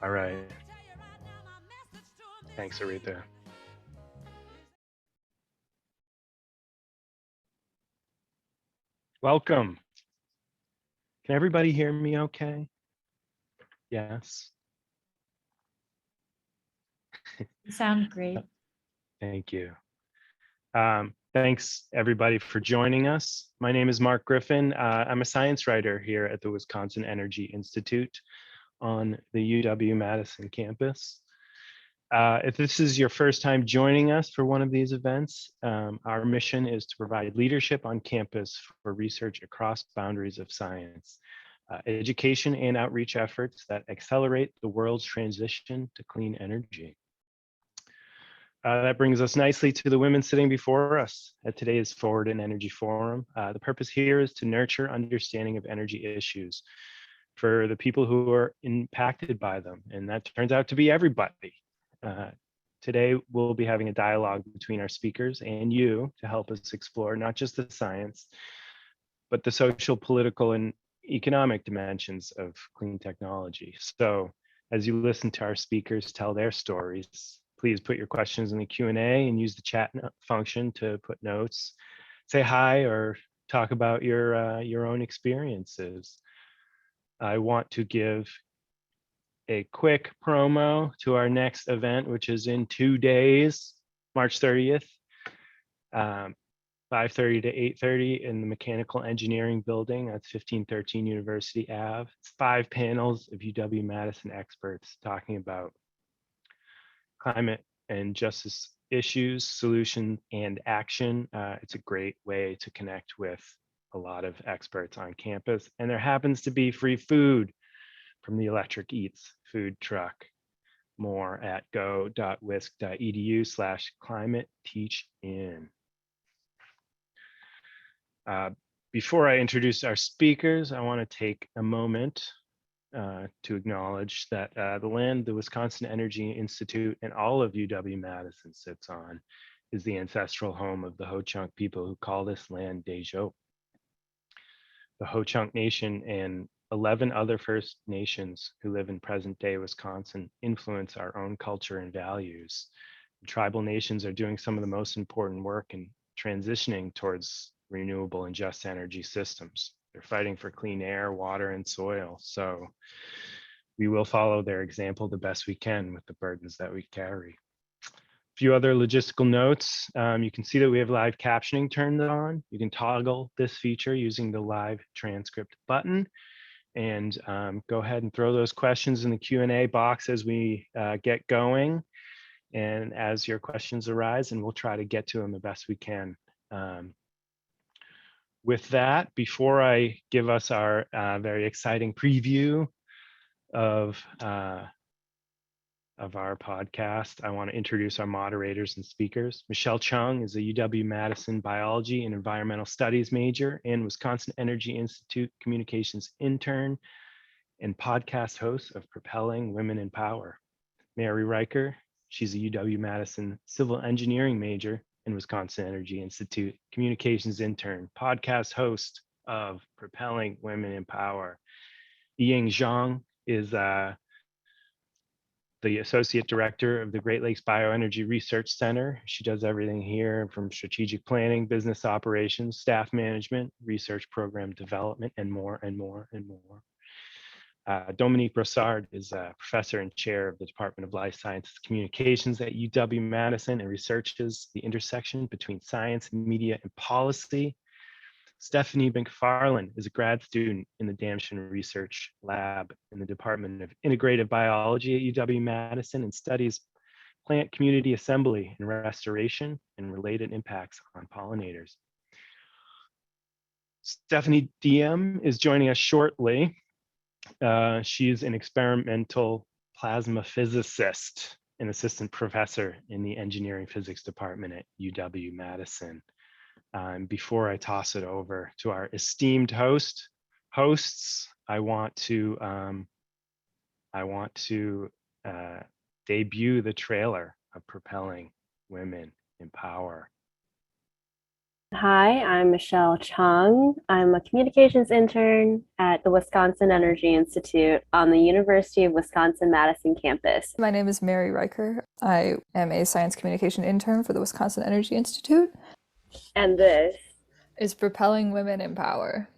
All right. Thanks, Aretha. Welcome. Can everybody hear me okay? Yes. You sound Uh, great. Thank you. Thanks, everybody, for joining us. My name is Mark Griffin. I'm a science writer here at the Wisconsin Energy Institute on the UW-Madison campus. If this is your first time joining us for one of these events, our mission is to provide leadership on campus for research across boundaries of science, education and outreach efforts that accelerate the world's transition to clean energy. That brings us nicely to the women sitting before us at today's Forward in Energy Forum. The purpose here is to nurture understanding of energy issues for the people who are impacted by them, and that turns out to be everybody. Uh, Today, we'll be having a dialogue between our speakers and you to help us explore not just the science, but the social, political, and economic dimensions of clean technology. So as you listen to our speakers tell their stories, please put your questions in the Q&A and use the chat function to put notes, say hi, or talk about your own experiences. I want to give a quick promo to our next event, which is in 2 days, March 30th, um, 5:30 to 8:30 in the Mechanical Engineering Building. That's 1513 University Ave. It's 5 panels of UW-Madison experts talking about climate and justice issues, solution, and action. It's a great way to connect with a lot of experts on campus. And there happens to be free food from the Electric Eats food truck. More at go.wisc.edu/climate teach in. Uh, Before I introduce our speakers, I want to take a moment to acknowledge that the land the Wisconsin Energy Institute and all of UW-Madison sits on is the ancestral home of the Ho-Chunk people who call this land Dejo. The Ho-Chunk Nation and 11 other First Nations who live in present-day Wisconsin influence our own culture and values. Tribal nations are doing some of the most important work in transitioning towards renewable and just energy systems. They're fighting for clean air, water, and soil. So we will follow their example the best we can with the burdens that we carry. A few other logistical notes. You can see that we have live captioning turned on. You can toggle this feature using the live transcript button and go ahead and throw those questions in the Q&A box as we get going and as your questions arise, and we'll try to get to them the best we can. With that, before I give us our very exciting preview of our podcast, I want to introduce our moderators and speakers. Michelle Chung is a UW-Madison biology and environmental studies major and Wisconsin Energy Institute communications intern and podcast host of Propelling Women in Power. Mary Riker, she's a UW-Madison civil engineering major and Wisconsin Energy Institute communications intern, podcast host of Propelling Women in Power. Ying Zhang is the associate director of the Great Lakes Bioenergy Research Center. She does everything here from strategic planning, business operations, staff management, research program development, and more and more and more. Dominique Brossard is a professor and chair of the Department of Life Sciences Communications at UW-Madison and researches the intersection between science, media, and policy. Stephanie McFarland is a grad student in the Damshin Research Lab in the Department of Integrative Biology at UW-Madison and studies plant community assembly and restoration and related impacts on pollinators. Stephanie Diem is joining us shortly. She's an experimental plasma physicist, an assistant professor in the engineering physics department at UW-Madison. Before I toss it over to our esteemed hosts, I want to debut the trailer of Propelling Women in Power. Hi, I'm Michelle Chung. I'm a communications intern at the Wisconsin Energy Institute on the University of Wisconsin-Madison campus. My name is Mary Riker. I am a science communication intern for the Wisconsin Energy Institute. And this Is Propelling Women in Power.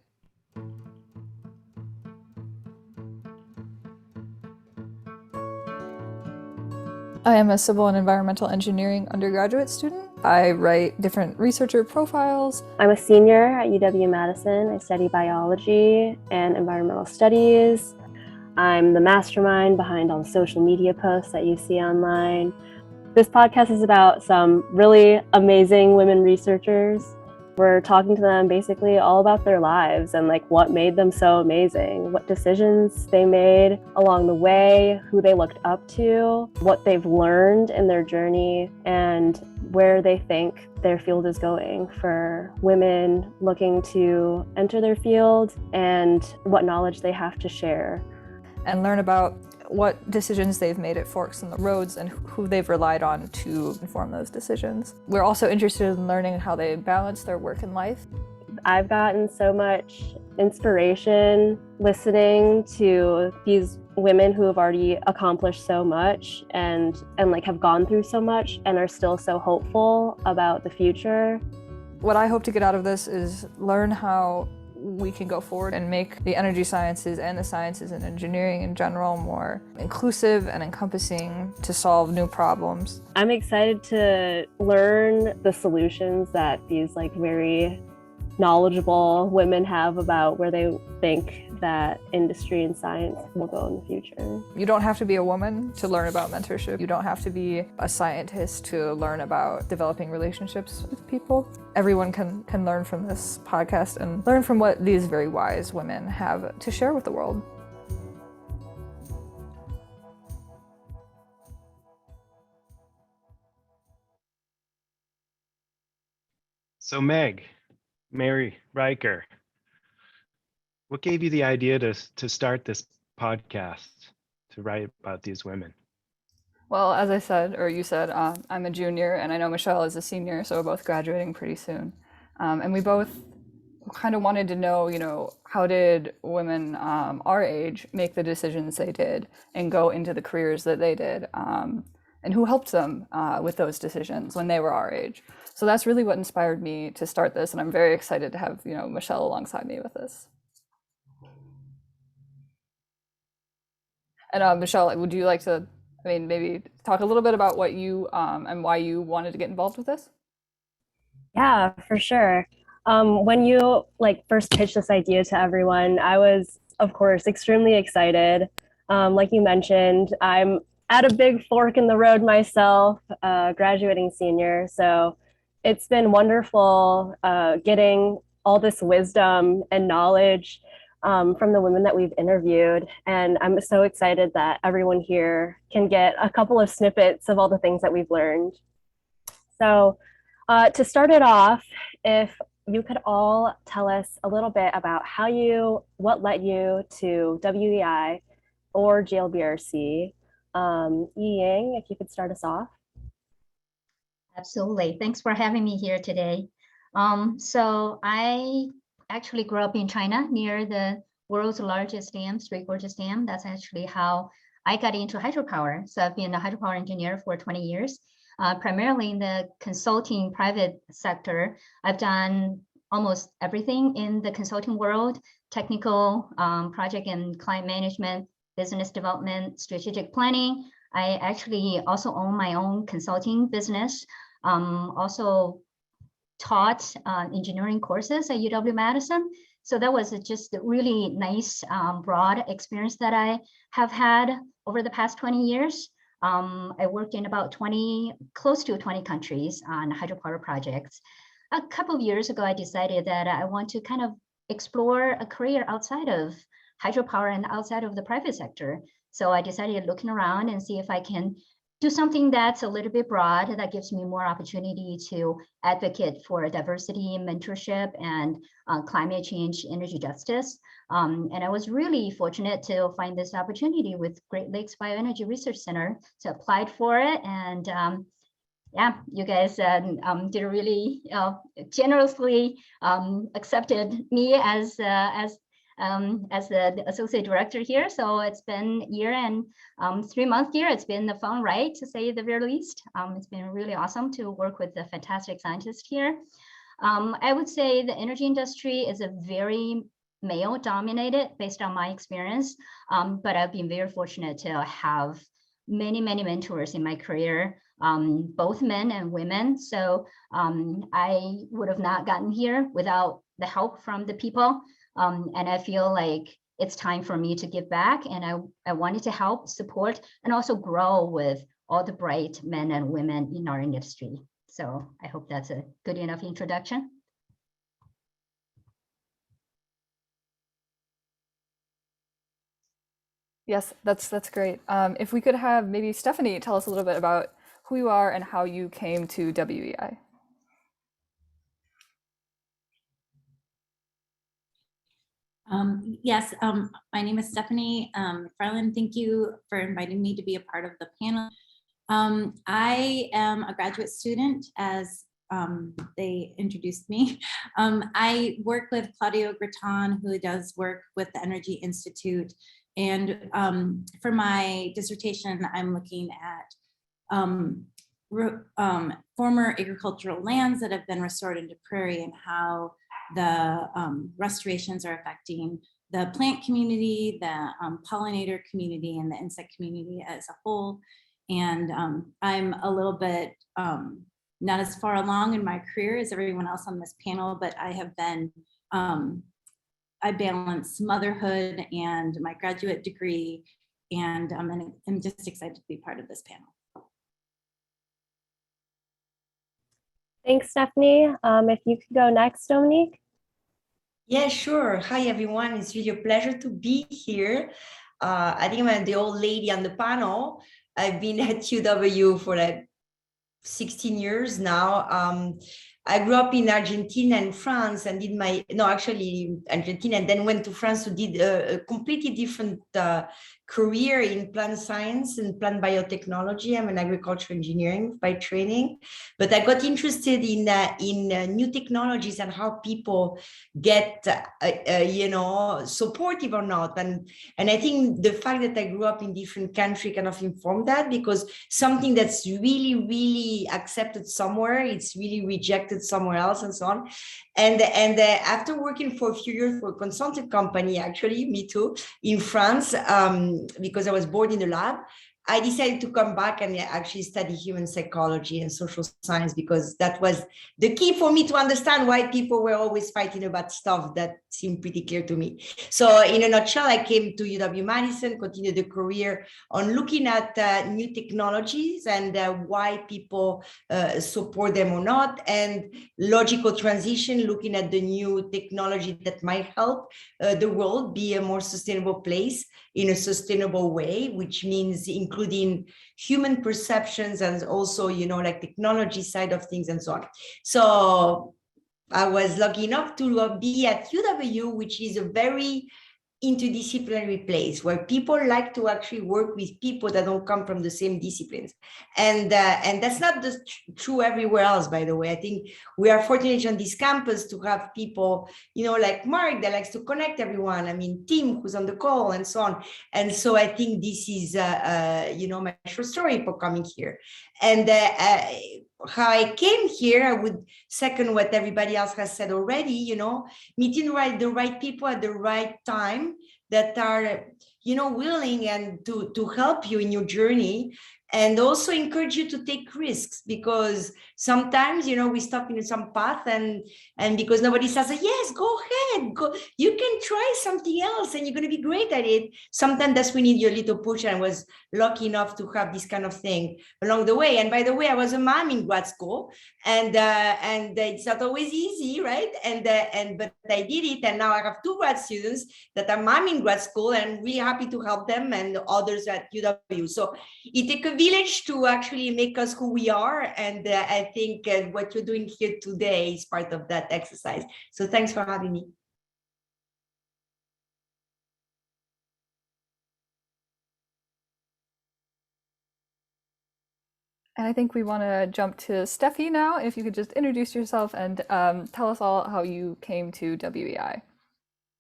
I am a civil and environmental engineering undergraduate student. I write different researcher profiles. I'm a senior at UW-Madison. I study biology and environmental studies. I'm the mastermind behind all the social media posts that you see online. This podcast is about some really amazing women researchers. We're talking to them basically all about their lives and like what made them so amazing, what decisions they made along the way, who they looked up to, what they've learned in their journey, and where they think their field is going for women looking to enter their field and what knowledge they have to share. And learn about what decisions they've made at forks in the roads and who they've relied on to inform those decisions. We're also interested in learning how they balance their work and life. I've gotten so much inspiration listening to these women who have already accomplished so much and like have gone through so much and are still so hopeful about the future. What I hope to get out of this is learn how we can go forward and make the energy sciences and the sciences and engineering in general more inclusive and encompassing to solve new problems. I'm excited to learn the solutions that these like very knowledgeable women have about where they think that industry and science will go in the future. You don't have to be a woman to learn about mentorship. You don't have to be a scientist to learn about developing relationships with people. Everyone can learn from this podcast and learn from what these very wise women have to share with the world. So Mary Riker, what gave you the idea to start this podcast, to write about these women? Well, as I said, or you said, I'm a junior, and I know Michelle is a senior, so we're both graduating pretty soon. And we both kind of wanted to know, how did women our age make the decisions they did and go into the careers that they did, and who helped them with those decisions when they were our age. So that's really what inspired me to start this, and I'm very excited to have Michelle alongside me with this. And Michelle, would you like to, maybe talk a little bit about what you and why you wanted to get involved with this? Yeah, for sure. When you like first pitched this idea to everyone, I was, of course, extremely excited. Like you mentioned, I'm at a big fork in the road myself, graduating senior. So it's been wonderful getting all this wisdom and knowledge from the women that we've interviewed. And I'm so excited that everyone here can get a couple of snippets of all the things that we've learned. So to start it off, if you could all tell us a little bit about what led you to WEI or GLBRC. Yi-Yang, if you could start us off. Absolutely. Thanks for having me here today. So I actually grew up in China near the world's largest dam, Three Gorges Dam. That's actually how I got into hydropower. So I've been a hydropower engineer for 20 years, primarily in the consulting private sector. I've done almost everything in the consulting world: technical, project and client management, business development, strategic planning. I actually also own my own consulting business. Also taught engineering courses at UW-Madison. So that was just a really nice, broad experience that I have had over the past 20 years. I worked in about close to 20 countries on hydropower projects. A couple of years ago, I decided that I want to kind of explore a career outside of hydropower and outside of the private sector. So I decided looking around and see if I can do something that's a little bit broad, that gives me more opportunity to advocate for diversity, mentorship, and climate change, energy justice. And I was really fortunate to find this opportunity with Great Lakes Bioenergy Research Center. So I applied for it, and yeah, you guys did really generously accepted me as the associate director here. So it's been a year and 3 months here. It's been a fun ride, to say the very least. It's been really awesome to work with the fantastic scientists here. I would say the energy industry is a very male dominated based on my experience, but I've been very fortunate to have many mentors in my career, both men and women. So I would have not gotten here without the help from the people. And I feel like it's time for me to give back, and I wanted to help, support, and also grow with all the bright men and women in our industry. So I hope that's a good enough introduction. Yes, that's great. If we could have maybe Stephanie tell us a little bit about who you are and how you came to WEI. Yes, my name is Stephanie McFarland. Thank you for inviting me to be a part of the panel. I am a graduate student, as they introduced me. I work with Claudio Graton, who does work with the Energy Institute. And for my dissertation, I'm looking at former agricultural lands that have been restored into prairie, and how the restorations are affecting the plant community, the pollinator community, and the insect community as a whole. And I'm a little bit not as far along in my career as everyone else on this panel, but I have been, I balance motherhood and my graduate degree, and I'm just excited to be part of this panel. Thanks, Stephanie. If you could go next, Dominique. Yeah, sure. Hi, everyone. It's really a pleasure to be here. I think I'm the old lady on the panel. I've been at UW for like 16 years now. I grew up in Argentina and France, and did my, no, actually Argentina, and then went to France to did a completely different career in plant science and plant biotechnology. I'm an agricultural engineering by training, but I got interested in new technologies and how people get, you know, supportive or not. And I think the fact that I grew up in different countries kind of informed that, because something that's really accepted somewhere, it's really rejected somewhere else, and so on. And after working for a few years for a consulting company, actually, me too, in France, because I was bored in the lab, I decided to come back and actually study human psychology and social science, because that was the key for me to understand why people were always fighting about stuff that seemed pretty clear to me. So in a nutshell, I came to UW-Madison, continued the career on looking at new technologies and why people support them or not, and logical transition, looking at the new technology that might help the world be a more sustainable place in a sustainable way, which means including human perceptions and also, you know, like technology side of things and so on. So I was lucky enough to be at UW, which is a very interdisciplinary place where people like to actually work with people that don't come from the same disciplines, and that's not true everywhere else, by the way. I think we are fortunate on this campus to have people, you know, like Mark, that likes to connect everyone. I mean, Tim, who's on the call, and so on. And so I think this is you know, my short story for coming here. And how I came here, I would second what everybody else has said already, you know, meeting the right people at the right time that are, you know, willing and to help you in your journey, and also encourage you to take risks, because sometimes, you know, we stop in some path and because nobody says, yes, go ahead, go, you can try something else and you're going to be great at it. Sometimes that's we need your little push, and I was lucky enough to have this kind of thing along the way. And by the way, I was a mom in grad school, and it's not always easy, right? But I did it, and now I have 2 grad students that are mom in grad school, and I'm really happy to help them and others at UW. So it takes a village to actually make us who we are, and I think what you're doing here today is part of that exercise. So thanks for having me. And I think we want to jump to Steffi now. If you could just introduce yourself and tell us all how you came to WEI.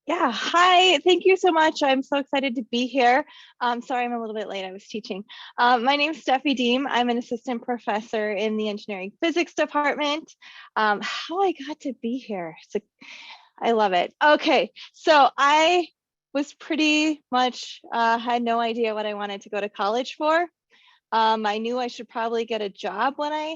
Yeah, hi, thank you so much. I'm so excited to be here. Sorry, I'm a little bit late, I was teaching. My name's Steffi Deem. I'm an assistant professor in the engineering physics department. How I got to be here, I love it. Okay, so I was pretty much, had no idea what I wanted to go to college for. I knew I should probably get a job when I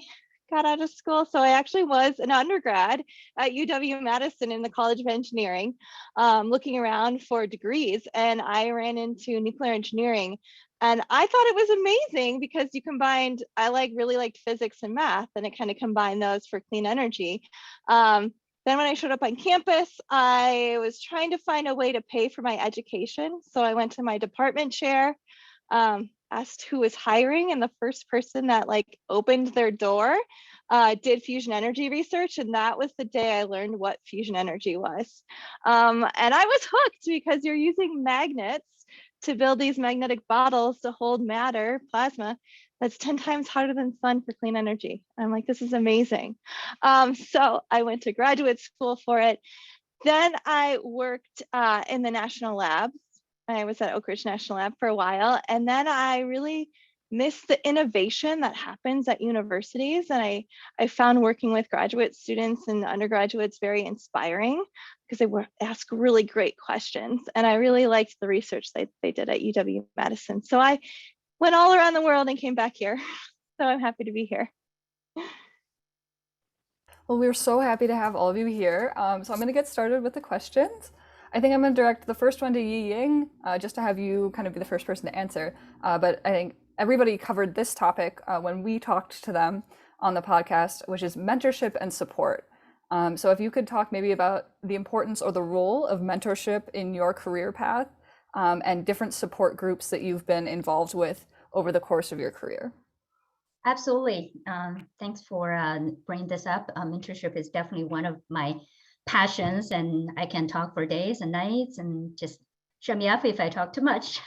got out of school. So I actually was an undergrad at UW-Madison in the College of Engineering, looking around for degrees, and I ran into nuclear engineering. And I thought it was amazing because you combined, really liked physics and math, and it kind of combined those for clean energy. Then when I showed up on campus, I was trying to find a way to pay for my education. So I went to my department chair, asked who was hiring, and the first person that opened their door did fusion energy research, and that was the day I learned what fusion energy was. And I was hooked because you're using magnets to build these magnetic bottles to hold matter, plasma, that's 10 times harder than sun for clean energy. I'm like, this is amazing. So I went to graduate school for it. Then I worked in the national labs. I was at Oak Ridge National Lab for a while, and then I really missed the innovation that happens at universities. And I found working with graduate students and undergraduates very inspiring because they ask really great questions. And I really liked the research they did at UW-Madison. So I went all around the world and came back here. So I'm happy to be here. Well, we're so happy to have all of you here. So I'm going to get started with the questions. I think I'm going to direct the first one to Yi Ying, just to have you kind of be the first person to answer. But I think everybody covered this topic when we talked to them on the podcast, which is mentorship and support. So if you could talk maybe about the importance or the role of mentorship in your career path and different support groups that you've been involved with over the course of your career. Absolutely. Thanks for bringing this up. Mentorship is definitely one of my passions, and I can talk for days and nights, and just shut me up if I talk too much.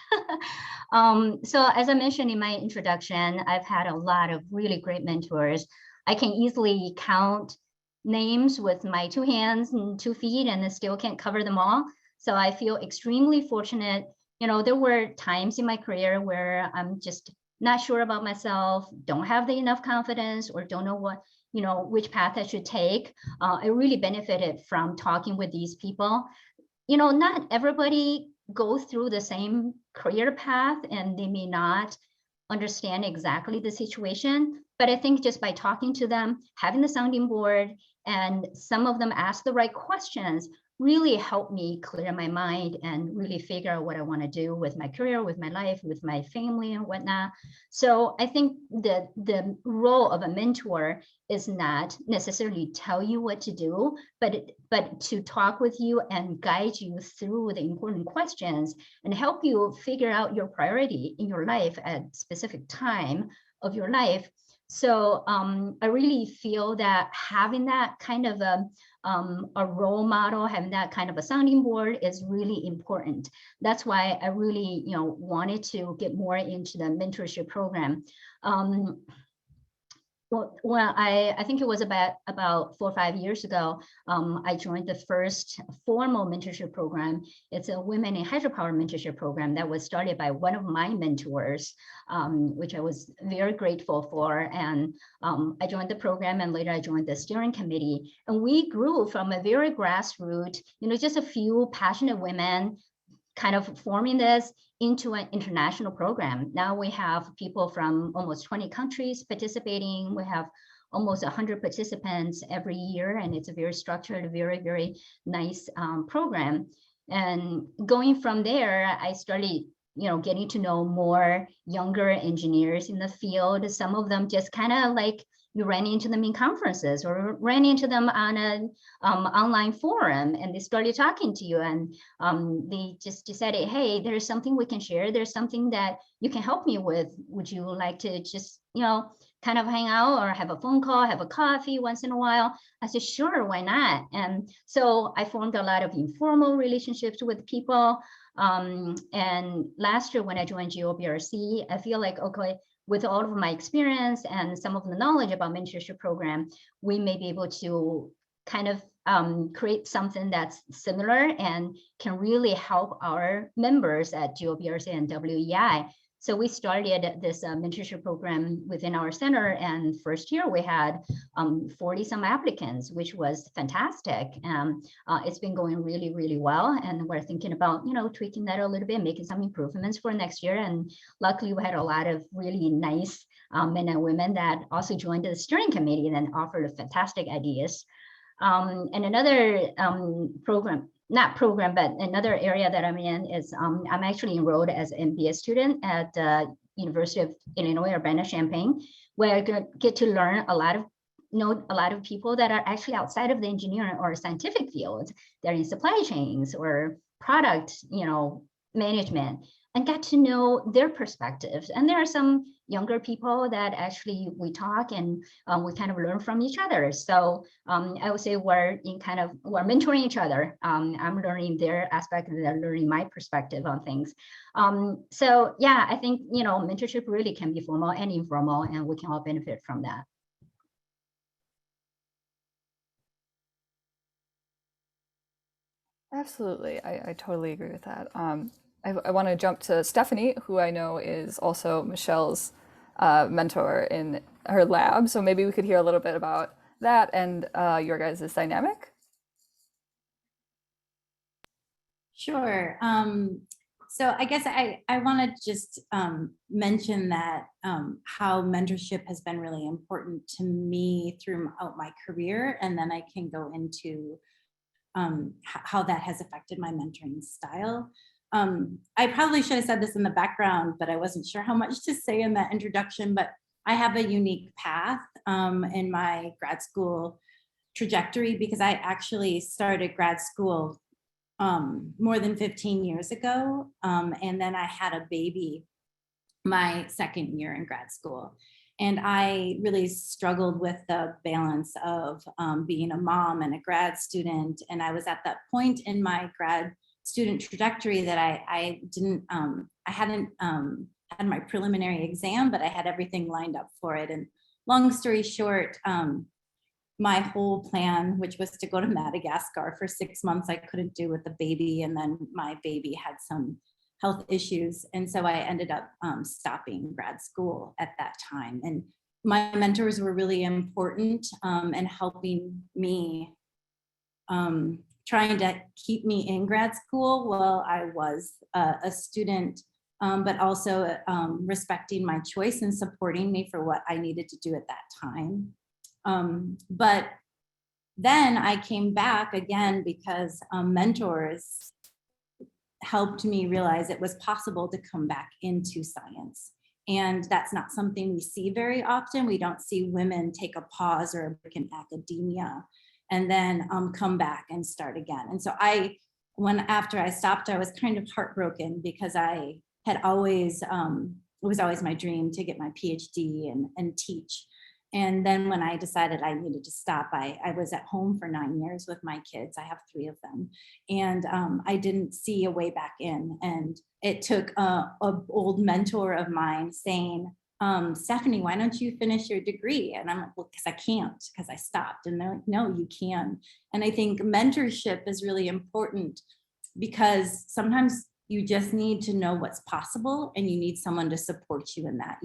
So as I mentioned in my introduction, I've had a lot of really great mentors. I can easily count names with my 2 hands and 2 feet, and I still can't cover them all. So I feel extremely fortunate. There were times in my career where I'm just not sure about myself, don't have enough confidence, or don't know which path I should take. I really benefited from talking with these people. Not everybody goes through the same career path, and they may not understand exactly the situation. But I think just by talking to them, having the sounding board, and some of them ask the right questions, really helped me clear my mind and really figure out what I want to do with my career, with my life, with my family and whatnot. So I think that the role of a mentor is not necessarily tell you what to do, but to talk with you and guide you through the important questions and help you figure out your priority in your life at specific time of your life. So I really feel that having that kind of a role model, having that kind of a sounding board is really important. That's why I really, wanted to get more into the mentorship program. Well, I think it was about 4 or 5 years ago, I joined the first formal mentorship program. It's a Women in Hydropower mentorship program that was started by one of my mentors, which I was very grateful for. And I joined the program, and later I joined the steering committee. And we grew from a very grassroots, just a few passionate women kind of forming this into an international program. Now we have people from almost 20 countries participating. We have almost 100 participants every year, and it's a very structured, very, very nice program. And going from there, I started, getting to know more younger engineers in the field. Some of them just kind of like you ran into them in conferences or ran into them on an online forum, and they started talking to you, and they just decided, hey, there's something we can share. There's something that you can help me with. Would you like to just, kind of hang out or have a phone call, have a coffee once in a while? I said, sure, why not? And so I formed a lot of informal relationships with people. And last year when I joined GOBRC, I feel like, okay, with all of my experience and some of the knowledge about mentorship program, we may be able to kind of create something that's similar and can really help our members at GOBRC and WEI. So we started this mentorship program within our center, and first year we had 40 some applicants, which was fantastic. It's been going really, really well, and we're thinking about tweaking that a little bit, making some improvements for next year. And luckily, we had a lot of really nice men and women that also joined the steering committee and offered fantastic ideas. And another another area that I'm in is I'm actually enrolled as an MBA student at University of Illinois Urbana-Champaign, where I get to learn know a lot of people that are actually outside of the engineering or scientific field. They're in supply chains or product, management, and get to know their perspectives. And there are some younger people that actually we talk and we kind of learn from each other. So I would say we're mentoring each other. I'm learning their aspect and they're learning my perspective on things. So yeah, I think, mentorship really can be formal and informal, and we can all benefit from that. Absolutely, I totally agree with that. I want to jump to Stephanie, who I know is also Michelle's mentor in her lab. So maybe we could hear a little bit about that and your guys' dynamic. Sure. So I guess I want to just mention that how mentorship has been really important to me throughout my career, and then I can go into how that has affected my mentoring style. I probably should have said this in the background, but I wasn't sure how much to say in that introduction, but I have a unique path in my grad school trajectory, because I actually started grad school more than 15 years ago. And then I had a baby my second year in grad school. And I really struggled with the balance of being a mom and a grad student. And I was at that point in my grad student trajectory that I hadn't had my preliminary exam, but I had everything lined up for it. And long story short, my whole plan, which was to go to Madagascar for 6 months, I couldn't do with the baby. And then my baby had some health issues. And so I ended up stopping grad school at that time. And my mentors were really important in helping me, trying to keep me in grad school while I was a student, but also respecting my choice and supporting me for what I needed to do at that time. But then I came back again because mentors helped me realize it was possible to come back into science. And that's not something we see very often. We don't see women take a pause or a break in academia and then come back and start again. And so after I stopped, I was kind of heartbroken, because I had always, it was always my dream to get my PhD and teach. And then when I decided I needed to stop, I was at home for 9 years with my kids. I have 3 of them. And I didn't see a way back in. And it took an old mentor of mine saying, Stephanie, why don't you finish your degree? And I'm like, well, because I can't, because I stopped. And they're like, no, you can. And I think mentorship is really important, because sometimes you just need to know what's possible, and you need someone to support you in that.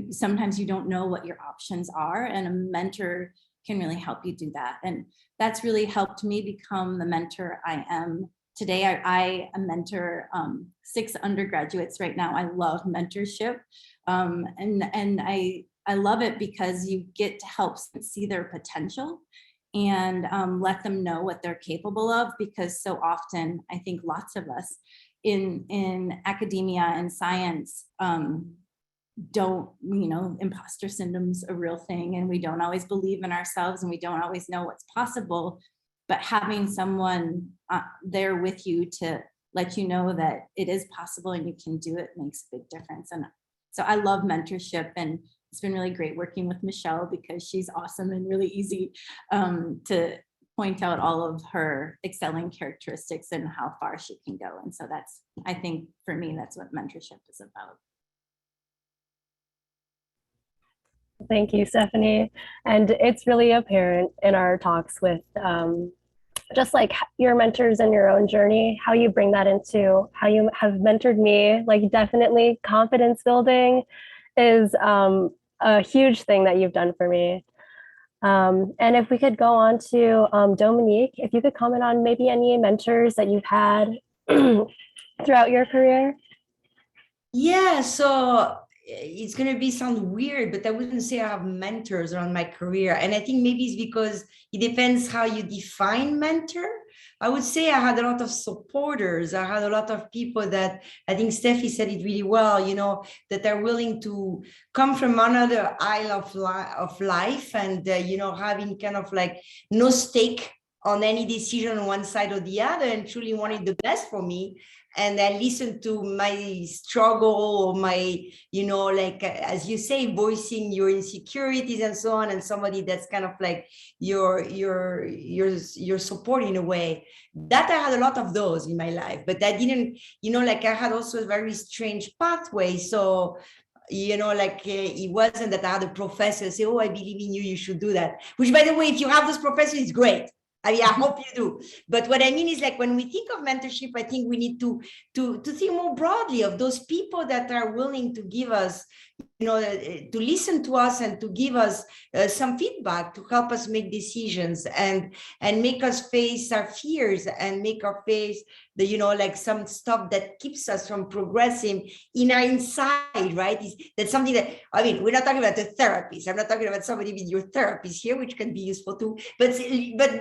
Sometimes you don't know what your options are, and a mentor can really help you do that. And that's really helped me become the mentor I am today. I mentor 6 undergraduates right now. I love mentorship. And I love it because you get to help see their potential and let them know what they're capable of, because so often I think lots of us in academia and science don't, imposter syndrome's a real thing, and we don't always believe in ourselves, and we don't always know what's possible. But having someone there with you to let you know that it is possible and you can do it makes a big difference. And so I love mentorship, and it's been really great working with Michelle, because she's awesome and really easy to point out all of her excelling characteristics and how far she can go. And so I think for me, that's what mentorship is about. Thank you, Stephanie. And it's really apparent in our talks with just like your mentors and your own journey, how you bring that into how you have mentored me. Like, definitely confidence building is a huge thing that you've done for me. And if we could go on to Dominique, if you could comment on maybe any mentors that you've had throughout your career. Yeah, so it's gonna be sound weird, but I wouldn't say I have mentors around my career. And I think maybe it's because it depends how you define mentor. I would say I had a lot of supporters. I had a lot of people that I think Steffi said it really well, you know, that are willing to come from another aisle of life and, you know, having kind of like no stake on any decision on one side or the other and truly wanting the best for me. And then listen to my struggle or my, you know, like, as you say, voicing your insecurities and so on, and somebody that's kind of like your support in a way. That I had a lot of those in my life, but I didn't, you know, like I had also a very strange pathway. So, you know, like it wasn't that I had a professor say, oh, I believe in you, you should do that. Which, by the way, if you have those professors, it's great. I mean, I hope you do. But what I mean is, like, when we think of mentorship, I think we need to think more broadly of those people that are willing to give us, you know, to listen to us and to give us some feedback to help us make decisions and make us face our fears and make our face the, you know, like some stuff that keeps us from progressing in our inside, right? That's something that, I mean, we're not talking about a therapist. I'm not talking about somebody with your therapist here, which can be useful too, but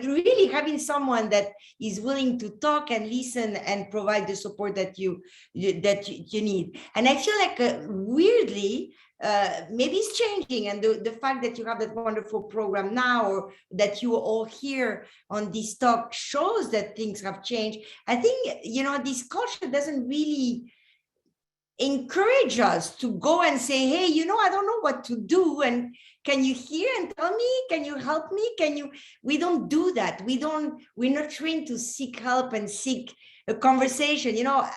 really having someone that is willing to talk and listen and provide the support that you need. And I feel like weirdly, maybe it's changing, and the fact that you have that wonderful program now, or that you all here on this talk, shows that things have changed. I think, you know, this culture doesn't really encourage us to go and say, hey, you know, I don't know what to do, and can you hear and tell me, can you help me, we don't do that. We're not trained to seek help and seek a conversation. You know,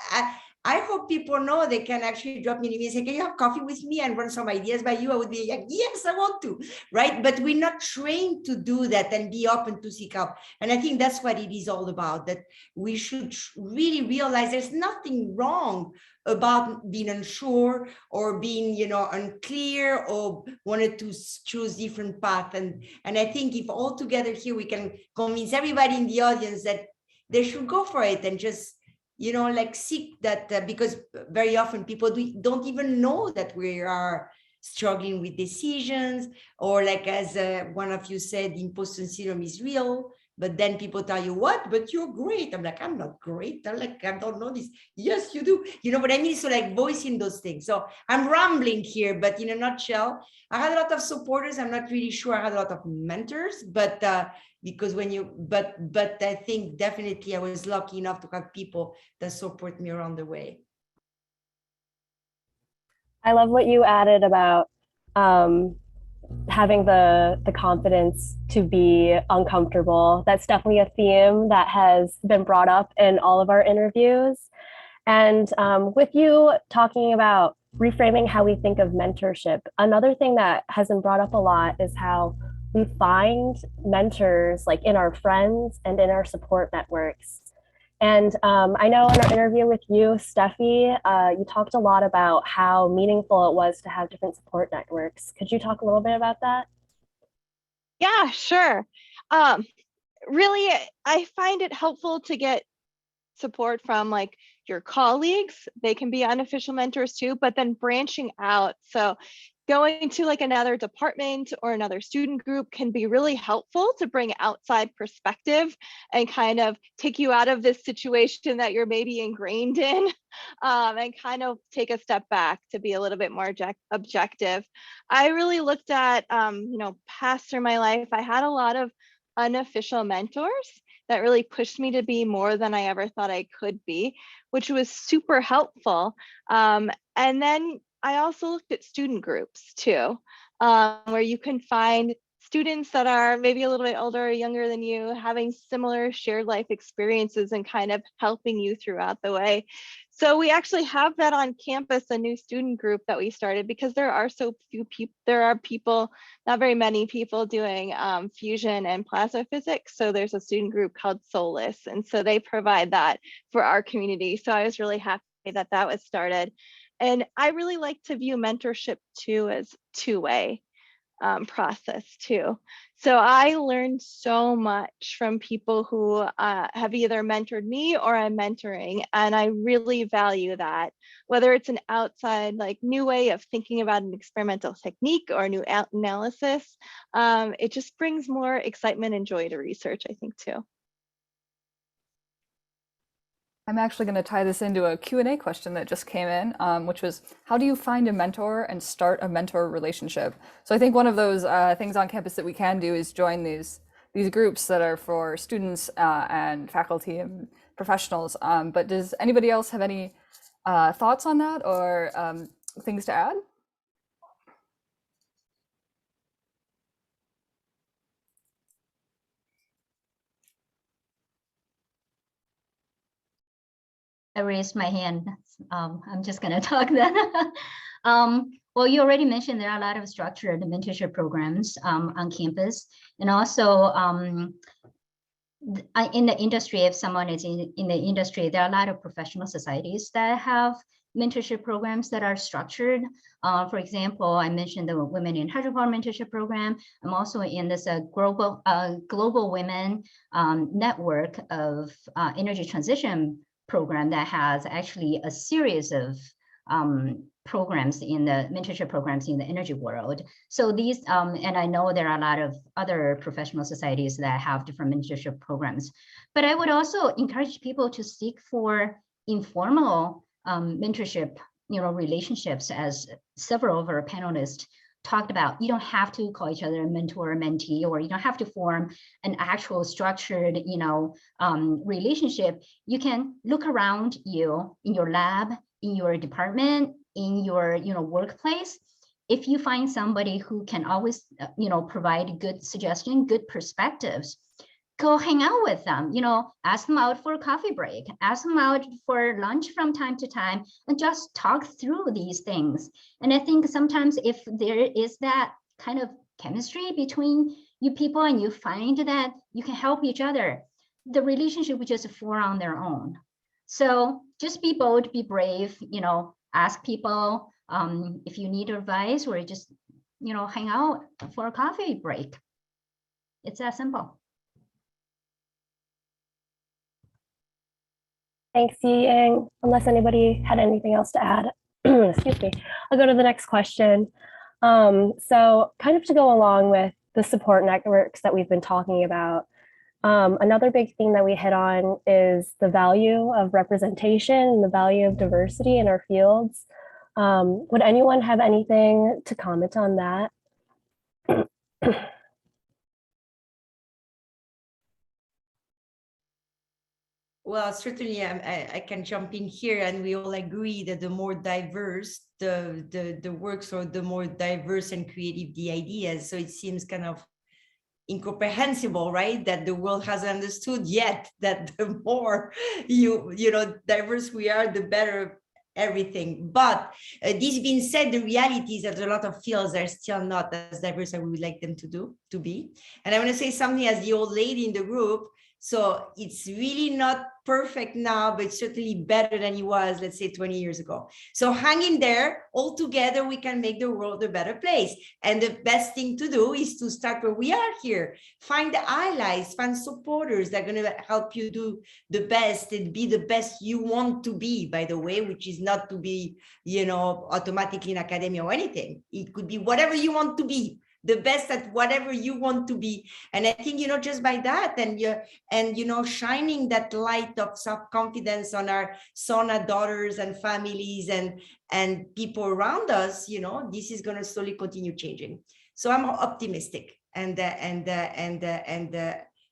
I hope people know they can actually drop me an email and say, can you have coffee with me and run some ideas by you? I would be like, yes, I want to, right? But we're not trained to do that and be open to seek help. And I think that's what it is all about, that we should really realize there's nothing wrong about being unsure or being, you know, unclear or wanted to choose different path. And I think if all together here we can convince everybody in the audience that they should go for it and just, you know, like seek that, because very often people don't even know that we are struggling with decisions, or like as one of you said, imposter syndrome is real. But then people tell you, what? But you're great. I'm like, I'm not great. I'm like, I don't know this. Yes, you do. You know what I mean? So like voicing those things. So I'm rambling here, but in a nutshell, I had a lot of supporters. I'm not really sure I had a lot of mentors, but because when you, but I think definitely I was lucky enough to have people that support me around the way. I love what you added about having the confidence to be uncomfortable. That's definitely a theme that has been brought up in all of our interviews. And with you talking about reframing how we think of mentorship, another thing that has been brought up a lot is how we find mentors like in our friends and in our support networks. And I know in our interview with you, Steffi, you talked a lot about how meaningful it was to have different support networks. Could you talk a little bit about that? Yeah, sure. Really, I find it helpful to get support from like your colleagues. They can be unofficial mentors too, but then branching out. So going to like another department or another student group can be really helpful to bring outside perspective and kind of take you out of this situation that you're maybe ingrained in, and kind of take a step back to be a little bit more objective. I really looked at, you know, past through my life, I had a lot of unofficial mentors that really pushed me to be more than I ever thought I could be, which was super helpful. And then I also looked at student groups too, where you can find students that are maybe a little bit older or younger than you, having similar shared life experiences and kind of helping you throughout the way. So we actually have that on campus, a new student group that we started because there are so few people, not very many people doing fusion and plasma physics. So there's a student group called Solus. And so they provide that for our community. So I was really happy that that was started. And I really like to view mentorship too as two-way process too. So I learned so much from people who have either mentored me or I'm mentoring, and I really value that. Whether it's an outside, like new way of thinking about an experimental technique or a new analysis, it just brings more excitement and joy to research, I think too. I'm actually going to tie this into a Q&A question that just came in, which was, how do you find a mentor and start a mentor relationship? So I think one of those things on campus that we can do is join these groups that are for students and faculty and professionals. But does anybody else have any thoughts on that or things to add? I raised my hand. I'm just going to talk then. Well, you already mentioned there are a lot of structured mentorship programs on campus. And also in the industry, if someone is in the industry, there are a lot of professional societies that have mentorship programs that are structured. For example, I mentioned the Women in Hydropower Mentorship Program. I'm also in this global women network of energy transition program that has actually a series of programs in the mentorship programs in the energy world. So these, and I know there are a lot of other professional societies that have different mentorship programs, but I would also encourage people to seek for informal mentorship, relationships, as several of our panelists talked about. You don't have to call each other a mentor or mentee, or you don't have to form an actual structured, relationship. You can look around you in your lab, in your department, in your, workplace. If you find somebody who can always, provide good suggestion, good perspectives, go hang out with them, ask them out for a coffee break, ask them out for lunch from time to time, and just talk through these things. And I think sometimes if there is that kind of chemistry between you people and you find that you can help each other, the relationship will just form on their own. So just be bold, be brave, ask people if you need advice, or just, hang out for a coffee break. It's that simple. Thanks, Yi-Yang. Unless anybody had anything else to add, excuse me, I'll go to the next question. So kind of to go along with the support networks that we've been talking about, another big thing that we hit on is the value of representation and the value of diversity in our fields. Would anyone have anything to comment on that? Well, certainly I can jump in here, and we all agree that the more diverse the works, or the more diverse and creative the ideas. So it seems kind of incomprehensible, right? That the world hasn't understood yet that the more diverse we are, the better everything. But this being said, the reality is that a lot of fields are still not as diverse as we would like them to be. And I want to say something as the old lady in the group. So it's really not perfect now, but certainly better than it was, let's say, 20 years ago. So hang in there. All together, we can make the world a better place. And the best thing to do is to start where we are here. Find allies, find supporters that are going to help you do the best and be the best you want to be, by the way, which is not to be, automatically in academia or anything. It could be whatever you want to be. The best at whatever you want to be. And I think, just by that, and shining that light of self-confidence on our son, our daughters and families and people around us, this is going to slowly continue changing. So I'm optimistic, and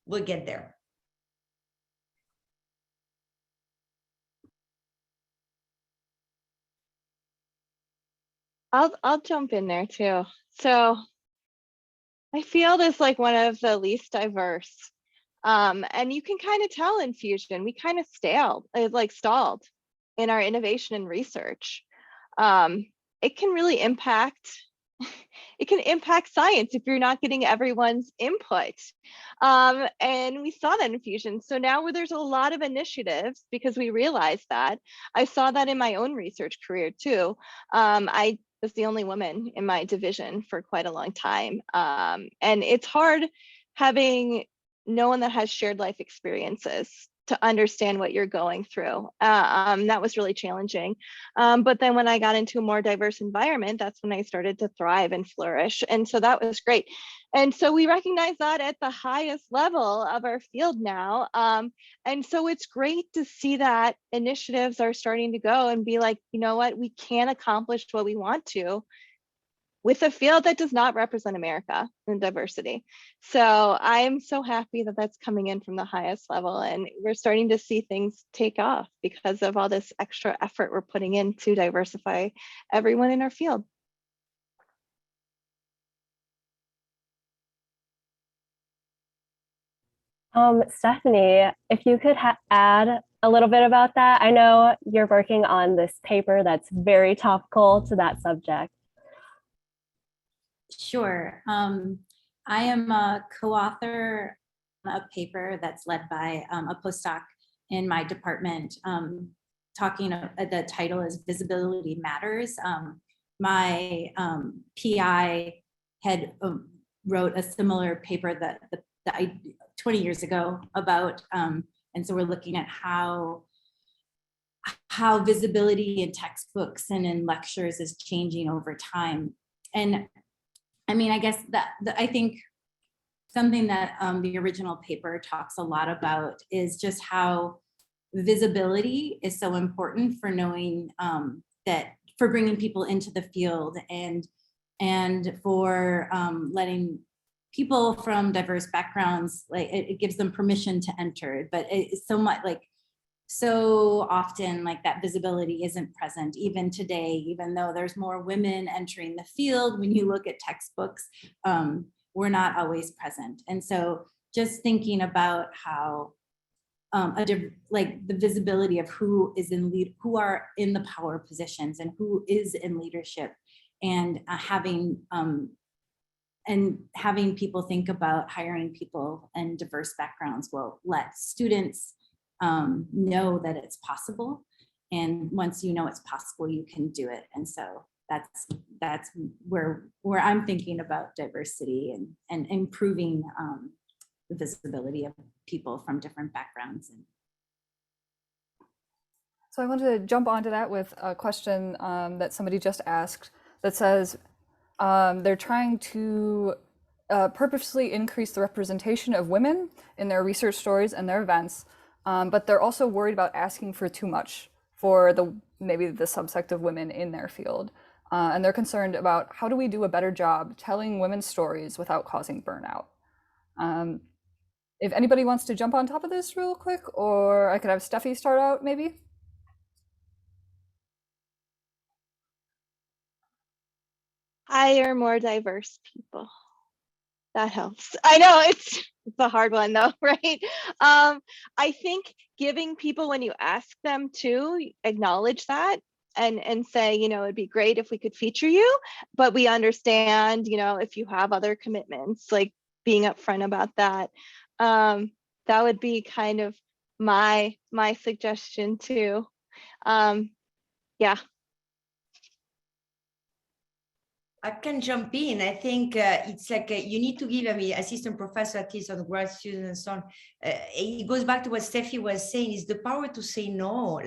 we'll get there. I'll jump in there too. So my field is like one of the least diverse. And you can kind of tell in fusion, we kind of stalled. in our innovation and research. It can really impact science if you're not getting everyone's input. And we saw that in Fusion. So now where there's a lot of initiatives, because we realized that. I saw that in my own research career too. I was the only woman in my division for quite a long time. And it's hard having no one that has shared life experiences to understand what you're going through. That was really challenging. But then when I got into a more diverse environment, that's when I started to thrive and flourish. And so that was great. And so we recognize that at the highest level of our field now. And so it's great to see that initiatives are starting to go and be like, you know what, we can accomplish what we want to with a field that does not represent America in diversity. So I'm so happy that that's coming in from the highest level, and we're starting to see things take off because of all this extra effort we're putting in to diversify everyone in our field. Stephanie, if you could add a little bit about that. I know you're working on this paper that's very topical to that subject. Sure. I am a co-author of a paper that's led by a postdoc in my department, the title is Visibility Matters. My PI had wrote a similar paper that I 20 years ago about, and so we're looking at how visibility in textbooks and in lectures is changing over time. And I mean, I guess I think something that the original paper talks a lot about is just how visibility is so important for knowing for bringing people into the field and for letting people from diverse backgrounds, like it gives them permission to enter, but it's so often like that visibility isn't present even today, even though there's more women entering the field. When you look at textbooks, we're not always present. And so just thinking about how the visibility of who are in the power positions and who is in leadership, and having people think about hiring people in diverse backgrounds will let students know that it's possible, and once you know it's possible, you can do it. And so that's where I'm thinking about diversity and improving the visibility of people from different backgrounds. So I wanted to jump onto that with a question that somebody just asked that says they're trying to purposely increase the representation of women in their research stories and their events. But they're also worried about asking for too much for maybe the subsect of women in their field. And they're concerned about how do we do a better job telling women's stories without causing burnout. If anybody wants to jump on top of this real quick, or I could have Steffi start out maybe. Hire more diverse people. That helps. I know it's a hard one though, right? I think giving people, when you ask them to acknowledge that and say, you know, it'd be great if we could feature you, but we understand, you know, if you have other commitments, like being upfront about that. That would be kind of my suggestion too. Yeah. I can jump in. I think it's like you need to give, assistant professor, at least on grad students and so on. It goes back to what Steffi was saying, is the power to say no.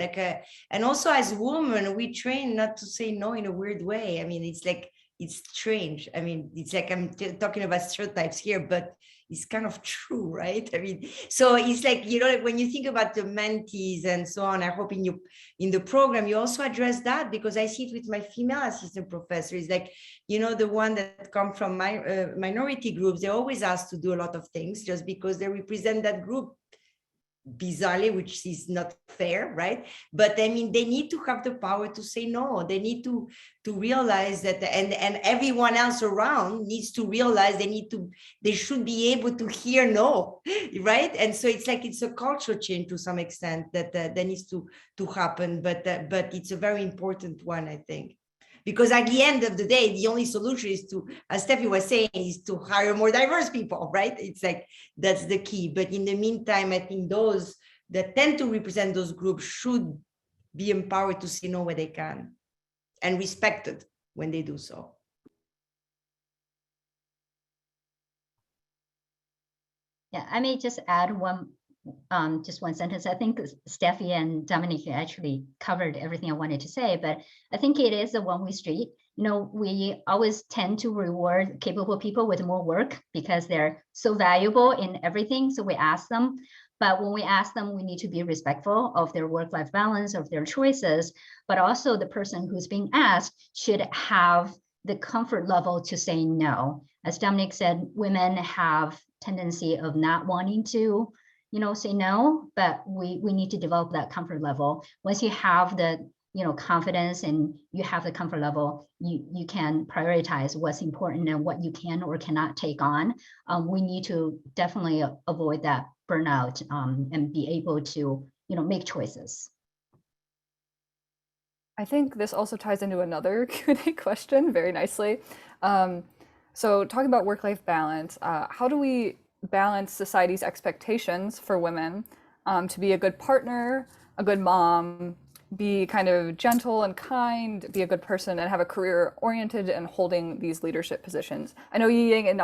And also as women, we train not to say no in a weird way. I mean, it's strange. I mean, it's like I'm talking about stereotypes here, but it's kind of true, right? I mean, so it's like, you know, when you think about the mentees and so on, I hope in the program, you also address that, because I see it with my female assistant professors, like, you know, the one that come from my minority groups, they're always asked to do a lot of things just because they represent that group bizarrely, which is not fair, right? But I mean, they need to have the power to say no. They need to realize that, and everyone else around needs to realize they should be able to hear no, right? And so it's like it's a cultural change to some extent that needs to happen, but it's a very important one, I think. Because at the end of the day, the only solution is to, as Steffi was saying, is to hire more diverse people, right? It's like, that's the key. But in the meantime, I think those that tend to represent those groups should be empowered to say no where they can and respected when they do so. Yeah, I may just add just one sentence. I think Steffi and Dominique actually covered everything I wanted to say, but I think it is a one-way street. You know, we always tend to reward capable people with more work because they're so valuable in everything. So we ask them, but when we ask them, we need to be respectful of their work-life balance, of their choices, but also the person who's being asked should have the comfort level to say no. As Dominique said, women have tendency of not wanting to, you know, say no, but we need to develop that comfort level. Once you have the, you know, confidence and you have the comfort level, you can prioritize what's important and what you can or cannot take on. We need to definitely avoid that burnout and be able to, you know, make choices. I think this also ties into another Q&A question very nicely. So talking about work-life balance, how do we balance society's expectations for women to be a good partner, a good mom, be kind of gentle and kind, be a good person, and have a career oriented and holding these leadership positions? I know Yiying, in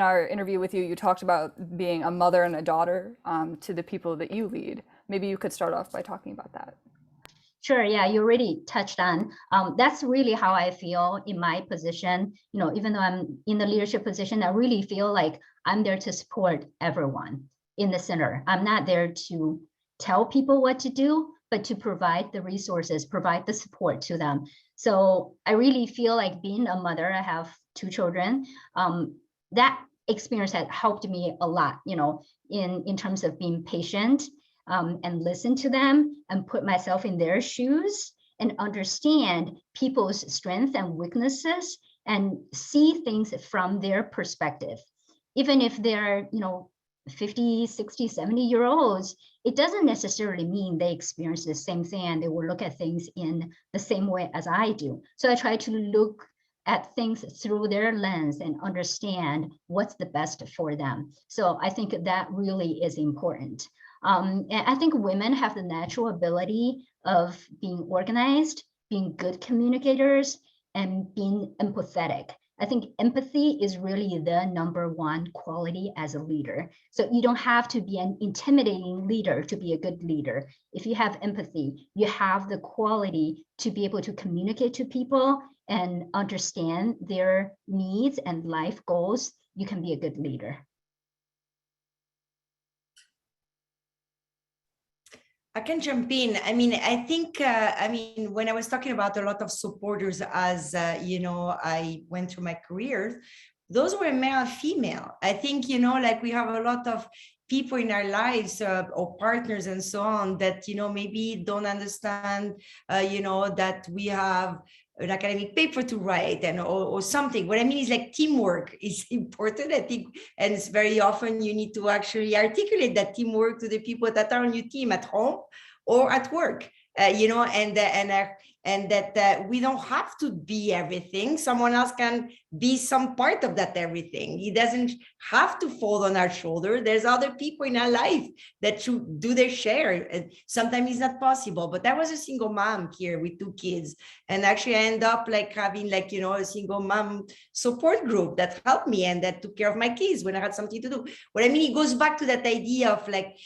our interview with you, you talked about being a mother and a daughter to the people that you lead. Maybe you could start off by talking about that. Sure. Yeah, you already touched on. That's really how I feel in my position. You know, even though I'm in the leadership position, I really feel like I'm there to support everyone in the center. I'm not there to tell people what to do, but to provide the resources, provide the support to them. So I really feel like being a mother, I have 2 children, that experience has helped me a lot, you know, in terms of being patient and listen to them and put myself in their shoes and understand people's strengths and weaknesses and see things from their perspective. Even if they're, you know, 50, 60, 70-year-olds, it doesn't necessarily mean they experience the same thing and they will look at things in the same way as I do. So I try to look at things through their lens and understand what's the best for them. So I think that really is important. And I think women have the natural ability of being organized, being good communicators, and being empathetic. I think empathy is really the #1 quality as a leader. So you don't have to be an intimidating leader to be a good leader. If you have empathy, you have the quality to be able to communicate to people and understand their needs and life goals, you can be a good leader. I can jump in. I mean, I think, when I was talking about a lot of supporters as, you know, I went through my career, those were male and female. I think, you know, like we have a lot of people in our lives or partners and so on that, you know, maybe don't understand, you know, that we have an academic paper to write and or something. What I mean is like teamwork is important, I think, and it's very often you need to actually articulate that teamwork to the people that are on your team at home or at work, you know, and that we don't have to be everything. Someone else can be some part of that everything. It doesn't have to fall on our shoulder. There's other people in our life that should do their share. And sometimes it's not possible, but I was a single mom here with 2 kids. And actually I end up like having like, you know, a single mom support group that helped me and that took care of my kids when I had something to do. What I mean, it goes back to that idea of like,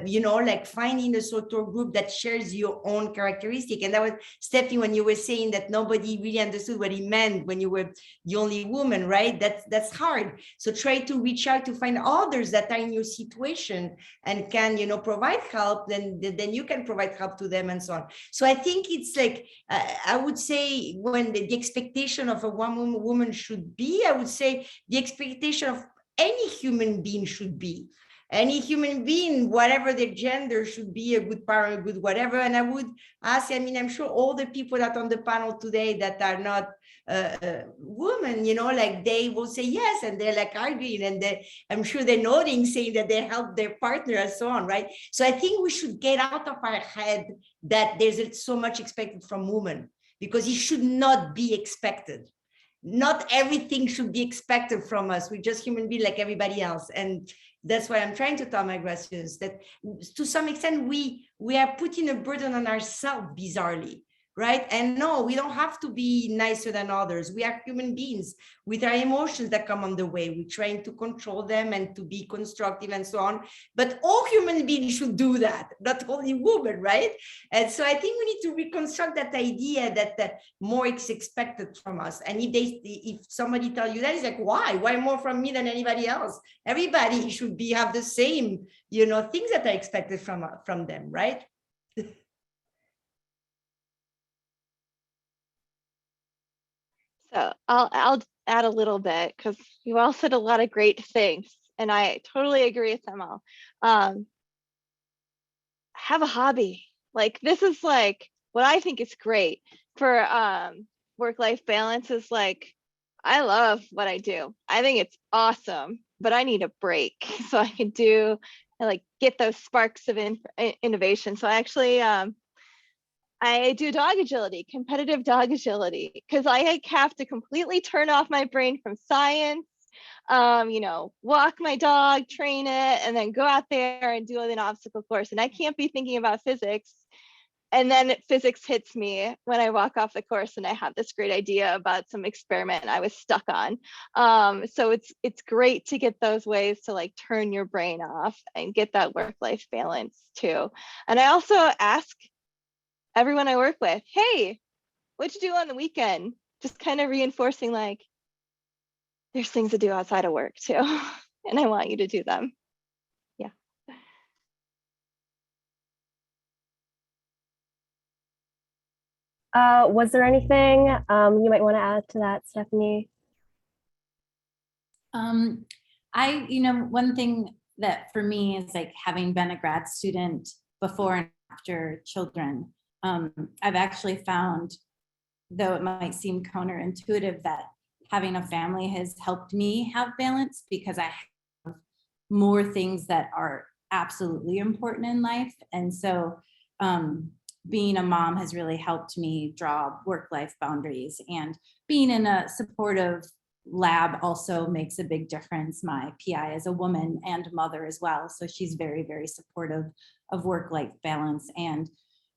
you know, like finding a support group that shares your own characteristic. And that was Steffi, when you were saying that nobody really understood what he meant when you were the only woman, right? That's hard. So try to reach out to find others that are in your situation and can, you know, provide help. Then you can provide help to them and so on. So I think it's like, I would say when the expectation of a woman should be, I would say the expectation of any human being should be any human being, whatever their gender, should be a good parent, a good whatever. And I would ask, I mean, I'm sure all the people that are on the panel today that are not women, you know, like they will say yes, and they're like arguing, and I'm sure they're nodding, saying that they help their partner and so on, right? So I think we should get out of our head that there's so much expected from women, because it should not be expected. Not everything should be expected from us. We're just human beings like everybody else. And that's why I'm trying to tell my grad students that to some extent we are putting a burden on ourselves bizarrely, right? And no, we don't have to be nicer than others. We are human beings with our emotions that come on the way. We're trying to control them and to be constructive and so on. But all human beings should do that, not only women, right? And so I think we need to reconstruct that idea that more is expected from us. And if somebody tells you that, it's like, why more from me than anybody else? Everybody should have the same, you know, things that are expected from them, right? So I'll add a little bit, because you all said a lot of great things, and I totally agree with them all. Have a hobby. Like, this is like what I think is great for work-life balance is like, I love what I do. I think it's awesome, but I need a break so I can do and like get those sparks of innovation. So I actually I do dog agility, competitive dog agility, because I have to completely turn off my brain from science, you know, walk my dog, train it, and then go out there and do an obstacle course. And I can't be thinking about physics. And then physics hits me when I walk off the course and I have this great idea about some experiment I was stuck on. So it's great to get those ways to like turn your brain off and get that work-life balance too. And I also ask everyone I work with, hey, what'd you do on the weekend? Just kind of reinforcing like, there's things to do outside of work too. And I want you to do them. Yeah. Was there anything you might want to add to that, Stephanie? One thing that for me is like having been a grad student before and after children, I've actually found, though it might seem counterintuitive, that having a family has helped me have balance, because I have more things that are absolutely important in life. And so being a mom has really helped me draw work-life boundaries, and being in a supportive lab also makes a big difference. My PI is a woman and mother as well, so she's very, very supportive of work-life balance, and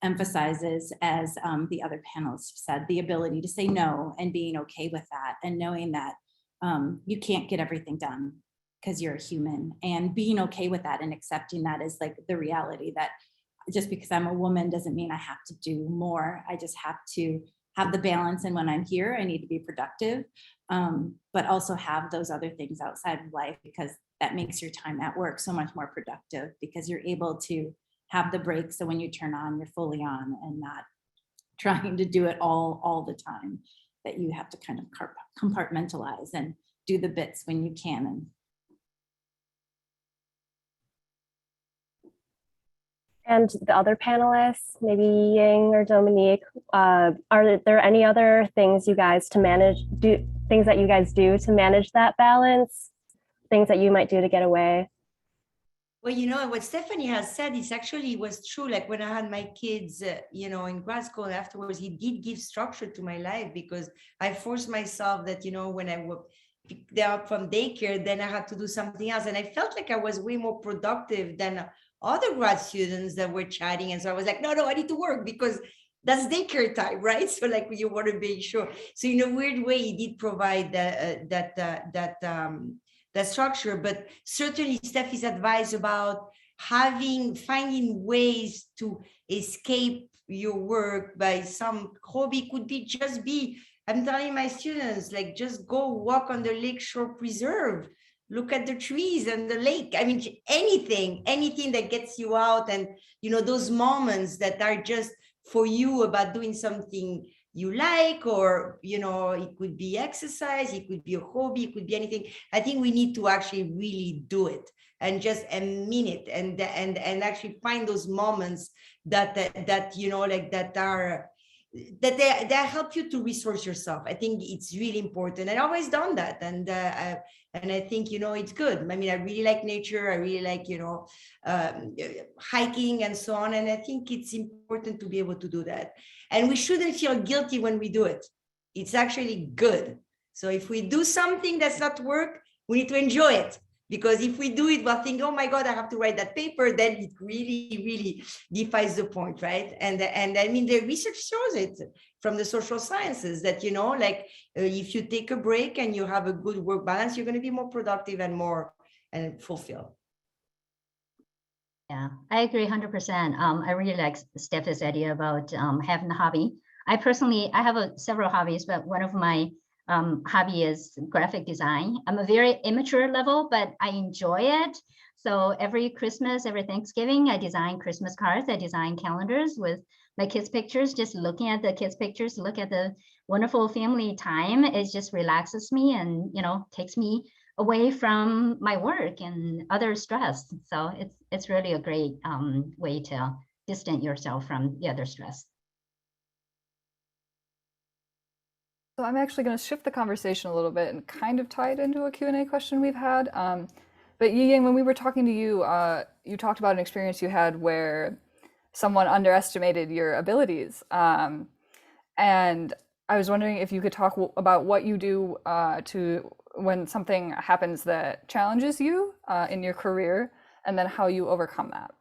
emphasizes, as the other panelists said, the ability to say no and being okay with that, and knowing that you can't get everything done because you're a human, and being okay with that and accepting that is like the reality that just because I'm a woman doesn't mean I have to do more. I just have to have the balance, and when I'm here, I need to be productive, but also have those other things outside of life, because that makes your time at work so much more productive, because you're able to have the break. So when you turn on, you're fully on, and not trying to do it all the time, that you have to kind of compartmentalize and do the bits when you can. And the other panelists, maybe Ying or Dominique, are there any other things you guys things that you guys do to manage that balance? Things that you might do to get away? Well, you know, what Stephanie has said is actually was true. Like when I had my kids, in grad school afterwards, he did give structure to my life, because I forced myself that, when I would pick them up from daycare, then I had to do something else. And I felt like I was way more productive than other grad students that were chatting. And so I was like, no, I need to work, because that's daycare time, right? So like you want to be sure. So in a weird way, he did provide that structure, but certainly Steffi's advice about finding ways to escape your work by some hobby could be, I'm telling my students, like, just go walk on the Lakeshore Preserve, look at the trees and the lake. I mean, anything that gets you out, and, those moments that are just for you about doing something, you like, or, you know, it could be exercise, it could be a hobby, it could be anything. I think we need to actually really do it and just mean it, and actually find those moments that you know, like that help you to resource yourself. I think it's really important. I've always done that, and I think, you know, it's good. I mean, I really like nature. I really like, you know, hiking and so on. And I think it's important to be able to do that. And we shouldn't feel guilty when we do it. It's actually good. So if we do something that's not work, we need to enjoy it. Because if we do it, we'll think, oh my God, I have to write that paper, then it really, really defies the point, right? And I mean, the research shows it from the social sciences that, you know, like if you take a break and you have a good work balance, you're going to be more productive and more and fulfilled. Yeah, I agree 100%. I really like Stepha's idea about having a hobby. I have several hobbies, but one of my hobby is graphic design. I'm a very immature level, but I enjoy it. So every Christmas, every Thanksgiving, I design Christmas cards. I design calendars with my kids' pictures. Just looking at the kids' pictures, look at the wonderful family time. It just relaxes me and, you know, takes me away from my work and other stress. So it's really a great way to distance yourself from the other stress. So I'm actually going to shift the conversation a little bit and kind of tie it into a Q&A question we've had. But Yiying, when we were talking to you, you talked about an experience you had where someone underestimated your abilities. And I was wondering if you could talk about what you do to when something happens that challenges you in your career, and then how you overcome that.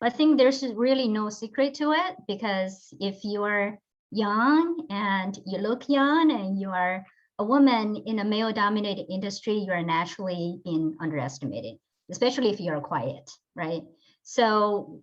I think there's really no secret to it, because if you're young and you look young and you are a woman in a male-dominated industry, you are naturally being underestimated, especially if you're quiet, right? So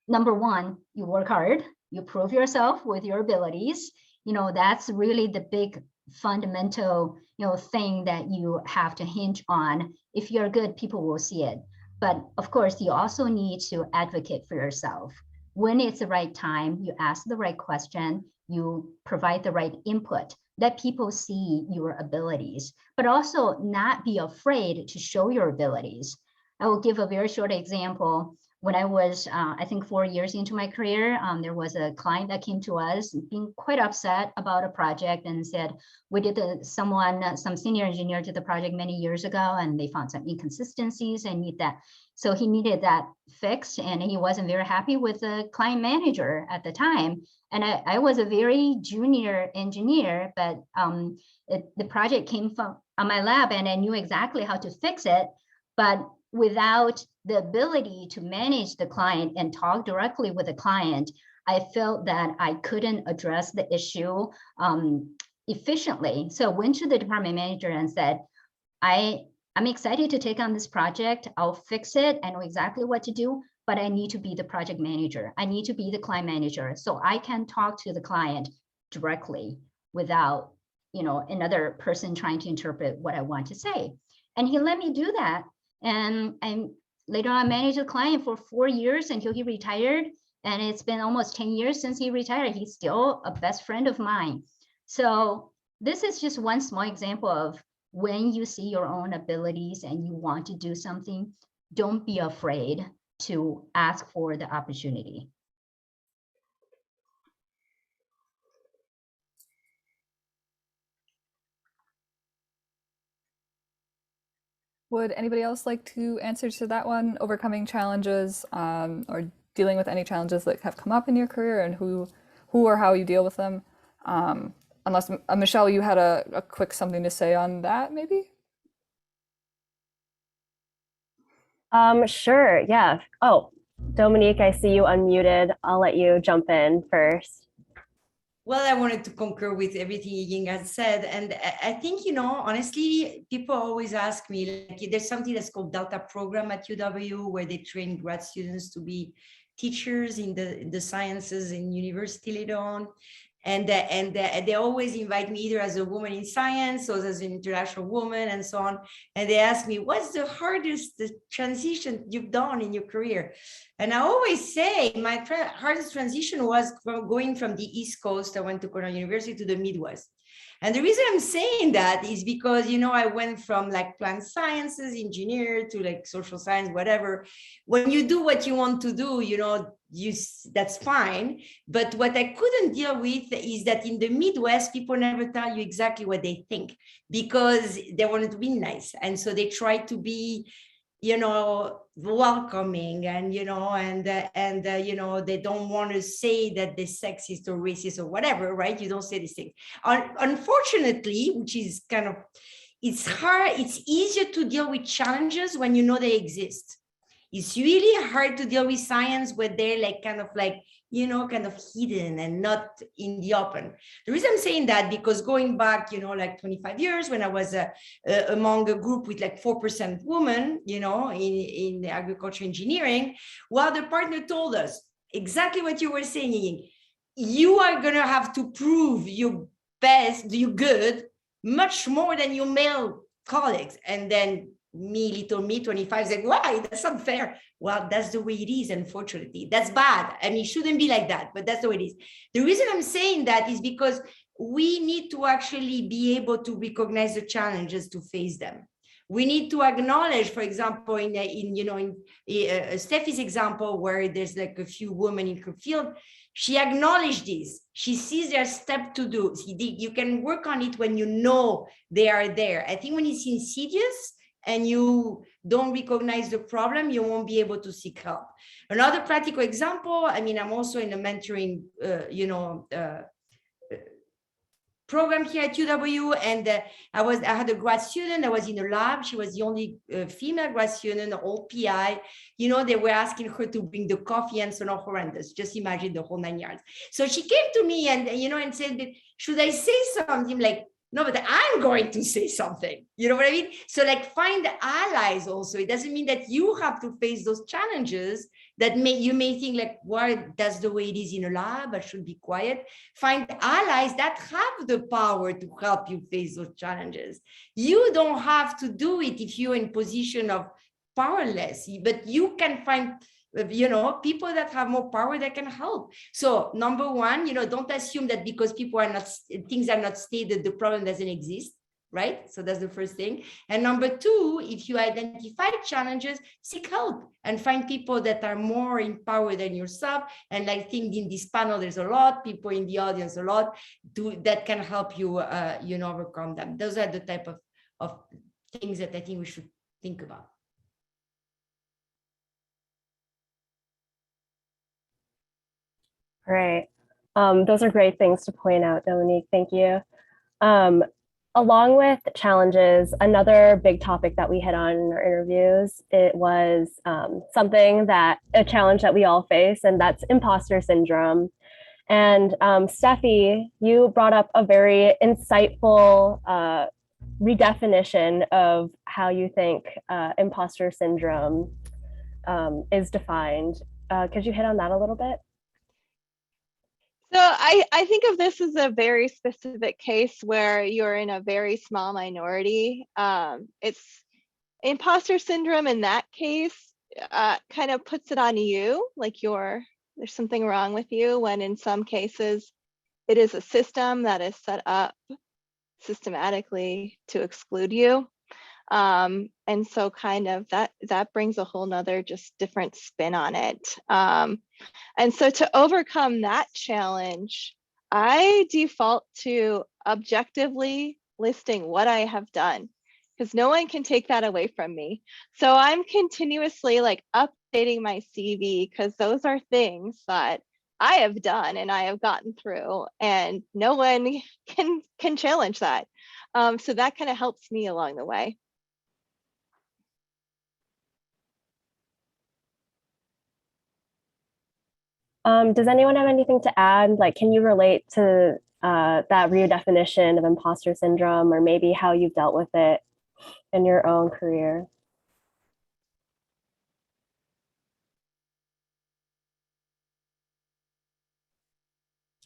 number one, you work hard, you prove yourself with your abilities. You know, that's really the big fundamental, you know, thing that you have to hinge on. If you're good, people will see it. But of course, you also need to advocate for yourself. When it's the right time, you ask the right question, you provide the right input, let people see your abilities, but also not be afraid to show your abilities. I will give a very short example. When I was, I think 4 years into my career, there was a client that came to us being quite upset about a project and said, we did some senior engineer did the project many years ago, and they found some inconsistencies and need that. So he needed that fixed, and he wasn't very happy with the client manager at the time. And I was a very junior engineer, but the project came from my lab, and I knew exactly how to fix it. But without the ability to manage the client and talk directly with the client, I felt that I couldn't address the issue efficiently. So I went to the department manager and said, I'm excited to take on this project. I'll fix it. I know exactly what to do, but I need to be the project manager. I need to be the client manager, so I can talk to the client directly without, you know, another person trying to interpret what I want to say. And he let me do that. And later on, I managed a client for 4 years until he retired. And it's been almost 10 years since he retired. He's still a best friend of mine. So this is just one small example of when you see your own abilities and you want to do something, don't be afraid to ask for the opportunity. Would anybody else like to answer to that one? Overcoming challenges or dealing with any challenges that have come up in your career, and who or how you deal with them? Unless, Michelle, you had a quick something to say on that, maybe? Sure, yeah. Oh, Dominique, I see you unmuted. I'll let you jump in first. Well, I wanted to concur with everything Yiying has said. And I think, you know, honestly, people always ask me, like, there's something that's called Delta program at UW, where they train grad students to be teachers in the sciences in university later on. And they always invite me either as a woman in science or as an international woman and so on. And they ask me, what's the hardest transition you've done in your career? And I always say my hardest transition was from going from the East Coast, I went to Cornell University, to the Midwest. And the reason I'm saying that is because, you know, I went from like plant sciences engineer to like social science, whatever. When you do what you want to do, you know, that's fine. But what I couldn't deal with is that in the Midwest, people never tell you exactly what they think because they wanted to be nice. And so they try to be, you know, welcoming and, you know, you know, they don't want to say that they're sexist or racist or whatever, right? You don't say these things. Unfortunately, which is kind of, it's hard, it's easier to deal with challenges when you know they exist. It's really hard to deal with science where they're like kind of like, you know, kind of hidden and not in the open. The reason I'm saying that, because going back, you know, like 25 years when I was among a group with like 4% women, you know, in agriculture engineering, well, the partner told us exactly what you were saying. You are going to have to prove your best, you good, much more than your male colleagues. And then little me, 25, said, why? That's not fair. Well, that's the way it is, unfortunately. That's bad. I mean, it shouldn't be like that, but that's the way it is. The reason I'm saying that is because we need to actually be able to recognize the challenges to face them. We need to acknowledge, for example, in Steffi's example, where there's like a few women in her field, she acknowledged this. She sees their step to do. You can work on it when you know they are there. I think when it's insidious, and you don't recognize the problem, you won't be able to seek help. Another practical example, I mean, I'm also in a mentoring, program here at UW, and I had a grad student that was in a lab. She was the only female grad student, all PI. You know, they were asking her to bring the coffee and so on, horrendous. Just imagine the whole 9 yards. So she came to me and, you know, and said, should I say something? Like, no, but I'm going to say something. You know what I mean? So like find allies also. It doesn't mean that you have to face those challenges that you may think like, well, that's the way it is in a lab, I should be quiet. Find allies that have the power to help you face those challenges. You don't have to do it if you're in position of powerless, but you can find, you know, people that have more power that can help. So number one, you know, don't assume that because things are not stated, the problem doesn't exist, right? So that's the first thing. And number two, if you identify challenges, seek help and find people that are more in power than yourself. And I think in this panel, there's a lot, people in the audience, a lot that can help you, you know, overcome them. Those are the type of things that I think we should think about. Right. Those are great things to point out, Dominique. Thank you. Along with challenges, another big topic that we hit on in our interviews, it was a challenge that we all face, and that's imposter syndrome. And Steffi, you brought up a very insightful redefinition of how you think imposter syndrome is defined. Could you hit on that a little bit? So I think of this as a very specific case where you're in a very small minority. It's imposter syndrome in that case kind of puts it on you, like there's something wrong with you, when in some cases it is a system that is set up systematically to exclude you. And so kind of that brings a whole nother just different spin on it. And so to overcome that challenge, I default to objectively listing what I have done, because no one can take that away from me. So I'm continuously like updating my CV, because those are things that I have done and I have gotten through, and no one can challenge that. So that kind of helps me along the way. Does anyone have anything to add? Like, can you relate to that redefinition of imposter syndrome, or maybe how you've dealt with it in your own career?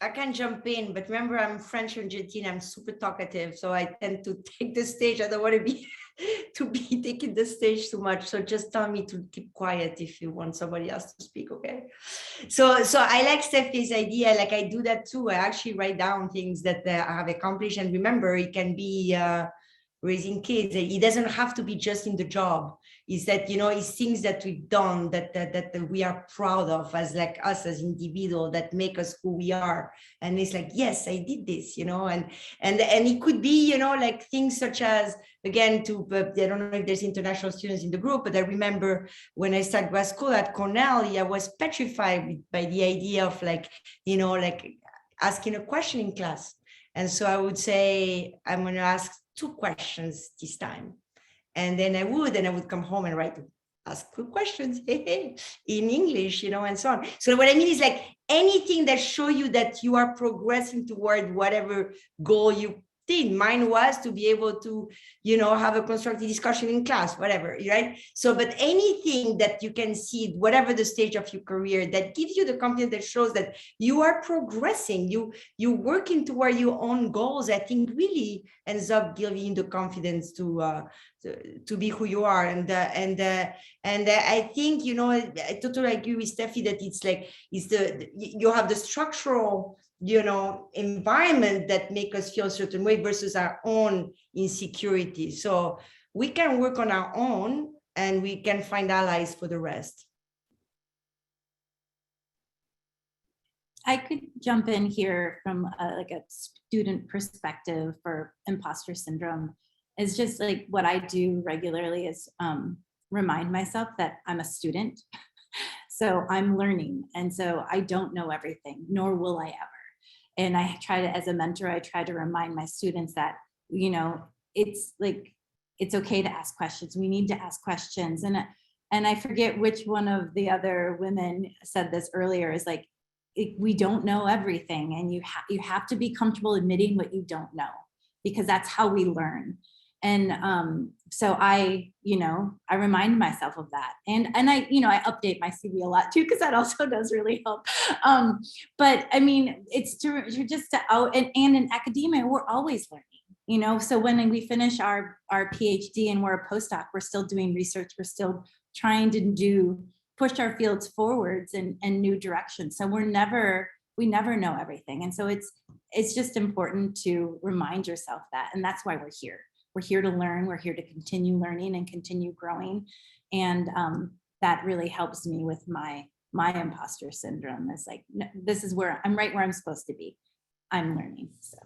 I can jump in, but remember, I'm French Argentine. I'm super talkative, so I tend to take the stage. I don't want to be taking the stage too much. So just tell me to keep quiet if you want somebody else to speak, okay? So I like Steffi's idea. Like I do that too. I actually write down things that I have accomplished, and remember, it can be raising kids. It doesn't have to be just in the job. Is that, you know, it's things that we've done that we are proud of as like us as individuals that make us who we are. And it's like, yes, I did this, you know, and it could be, you know, like things such as, again, I don't know if there's international students in the group, but I remember when I started grad school at Cornell, I was petrified by the idea of like, you know, like asking a question in class. And so I would say, I'm going to ask 2 questions this time. And then I would come home and ask good questions in English, you know, and so on. So what I mean is like anything that show you that you are progressing toward whatever goal you did. Mine was to be able to, you know, have a constructive discussion in class, whatever, right? So, but anything that you can see, whatever the stage of your career, that gives you the confidence, that shows that you are progressing, you working toward your own goals, I think really ends up giving you the confidence to be who you are. And I think, you know, I totally agree with Steffi that it's like, you have the structural, you know, environment that make us feel a certain way versus our own insecurity. So we can work on our own and we can find allies for the rest. I could jump in here from like a student perspective for imposter syndrome. Is just like what I do regularly is remind myself that I'm a student. So I'm learning. And so I don't know everything, nor will I ever. And I try to, as a mentor, I try to remind my students that, you know, it's like, it's okay to ask questions. We need to ask questions. And I forget which one of the other women said this earlier, is like, we don't know everything. And you have to be comfortable admitting what you don't know, because that's how we learn. And so I remind myself of that. And I, you know, I update my CV a lot too, because that also does really help. But I mean, it's just to out, and in academia, we're always learning, you know? So when we finish our PhD and we're a postdoc, we're still doing research. We're still trying to push our fields forwards in new directions. So we never know everything. And so it's just important to remind yourself that, and that's why we're here. We're here to learn. We're here to continue learning and continue growing. And that really helps me with my imposter syndrome. It's like, no, this is where I'm right where I'm supposed to be. I'm learning. So.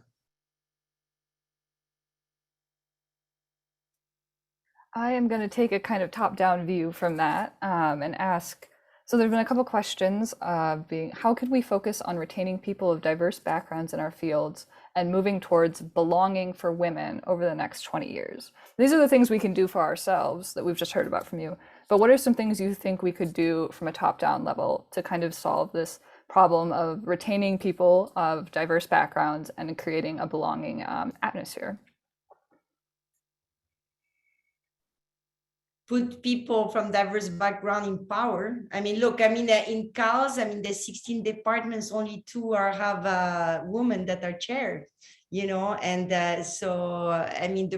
I am going to take a kind of top-down view from that and ask, so there's been a couple questions being, how can we focus on retaining people of diverse backgrounds in our fields and moving towards belonging for women over the next 20 years? These are the things we can do for ourselves that we've just heard about from you. But what are some things you think we could do from a top-down level to kind of solve this problem of retaining people of diverse backgrounds and creating a belonging atmosphere? Put people from diverse background in power. I mean, look, I mean, in CALS, I mean, there's 16 departments, only 2 have women that are chaired, you know, and so, I mean,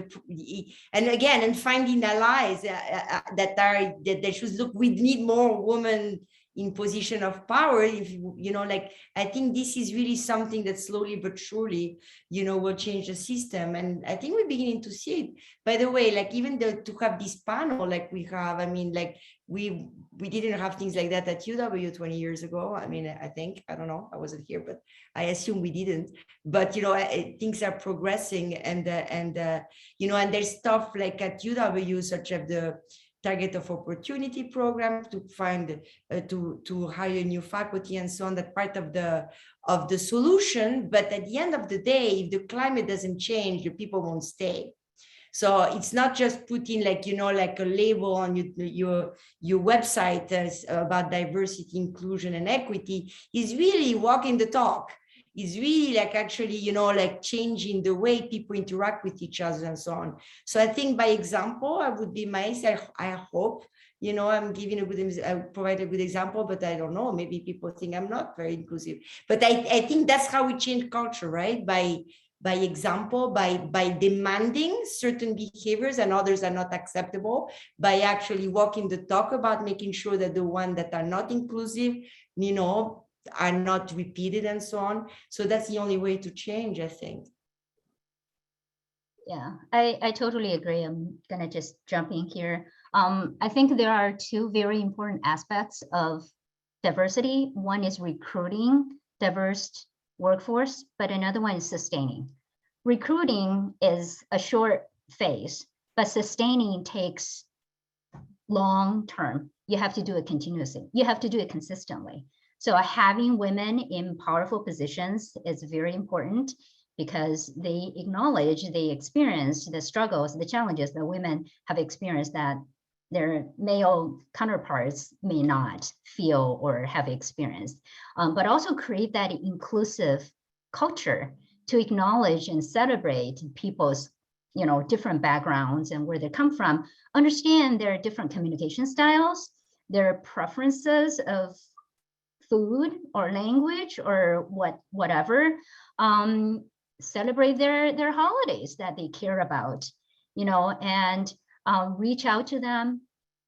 and finding allies that should look, we need more women in position of power. If you know, like, I think this is really something that slowly but surely, you know, will change the system. And I think we're beginning to see it. By the way, like even to have this panel like we have, I mean, like we didn't have things like that at UW 20 years ago. I mean, I think, I don't know, I wasn't here, but I assume we didn't. But, you know, things are progressing, and you know, and there's stuff like at UW, such as the target of opportunity program to find to hire new faculty and so on. That part of the solution. But at the end of the day, if the climate doesn't change, the people won't stay. So it's not just putting, like, you know, like a label on your website about diversity, inclusion, and equity. Is really walking the talk. is really like actually, you know, like changing the way people interact with each other and so on. So I think by example, I would be myself. I hope, you know, I'm giving a good, I provide a good example, but I don't know, maybe people think I'm not very inclusive. But I think that's how we change culture, right? By example, by demanding certain behaviors and others are not acceptable, by actually walking the talk about making sure that the ones that are not inclusive, you know, are not repeated and so on. So that's the only way to change, I think. Yeah, I totally agree. I'm gonna just jump in here. I think there are two very important aspects of diversity. One is recruiting diverse workforce, but another one is sustaining. Recruiting is a short phase, but sustaining takes long term. You have to do it continuously. You have to do it consistently. So having women in powerful positions is very important because they acknowledge, they experience the struggles, the challenges that women have experienced that their male counterparts may not feel or have experienced, but also create that inclusive culture to acknowledge and celebrate people's, you know, different backgrounds and where they come from, understand their different communication styles, their preferences of food or language or whatever, celebrate their holidays that they care about, you know, and reach out to them,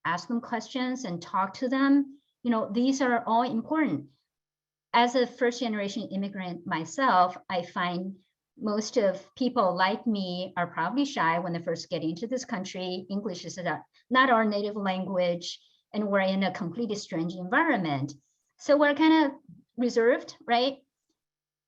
ask them questions and talk to them. You know, these are all important. As a first generation immigrant myself, I find most of people like me are probably shy when they first get into this country. English is not our native language, and we're in a completely strange environment. So we're kind of reserved, right?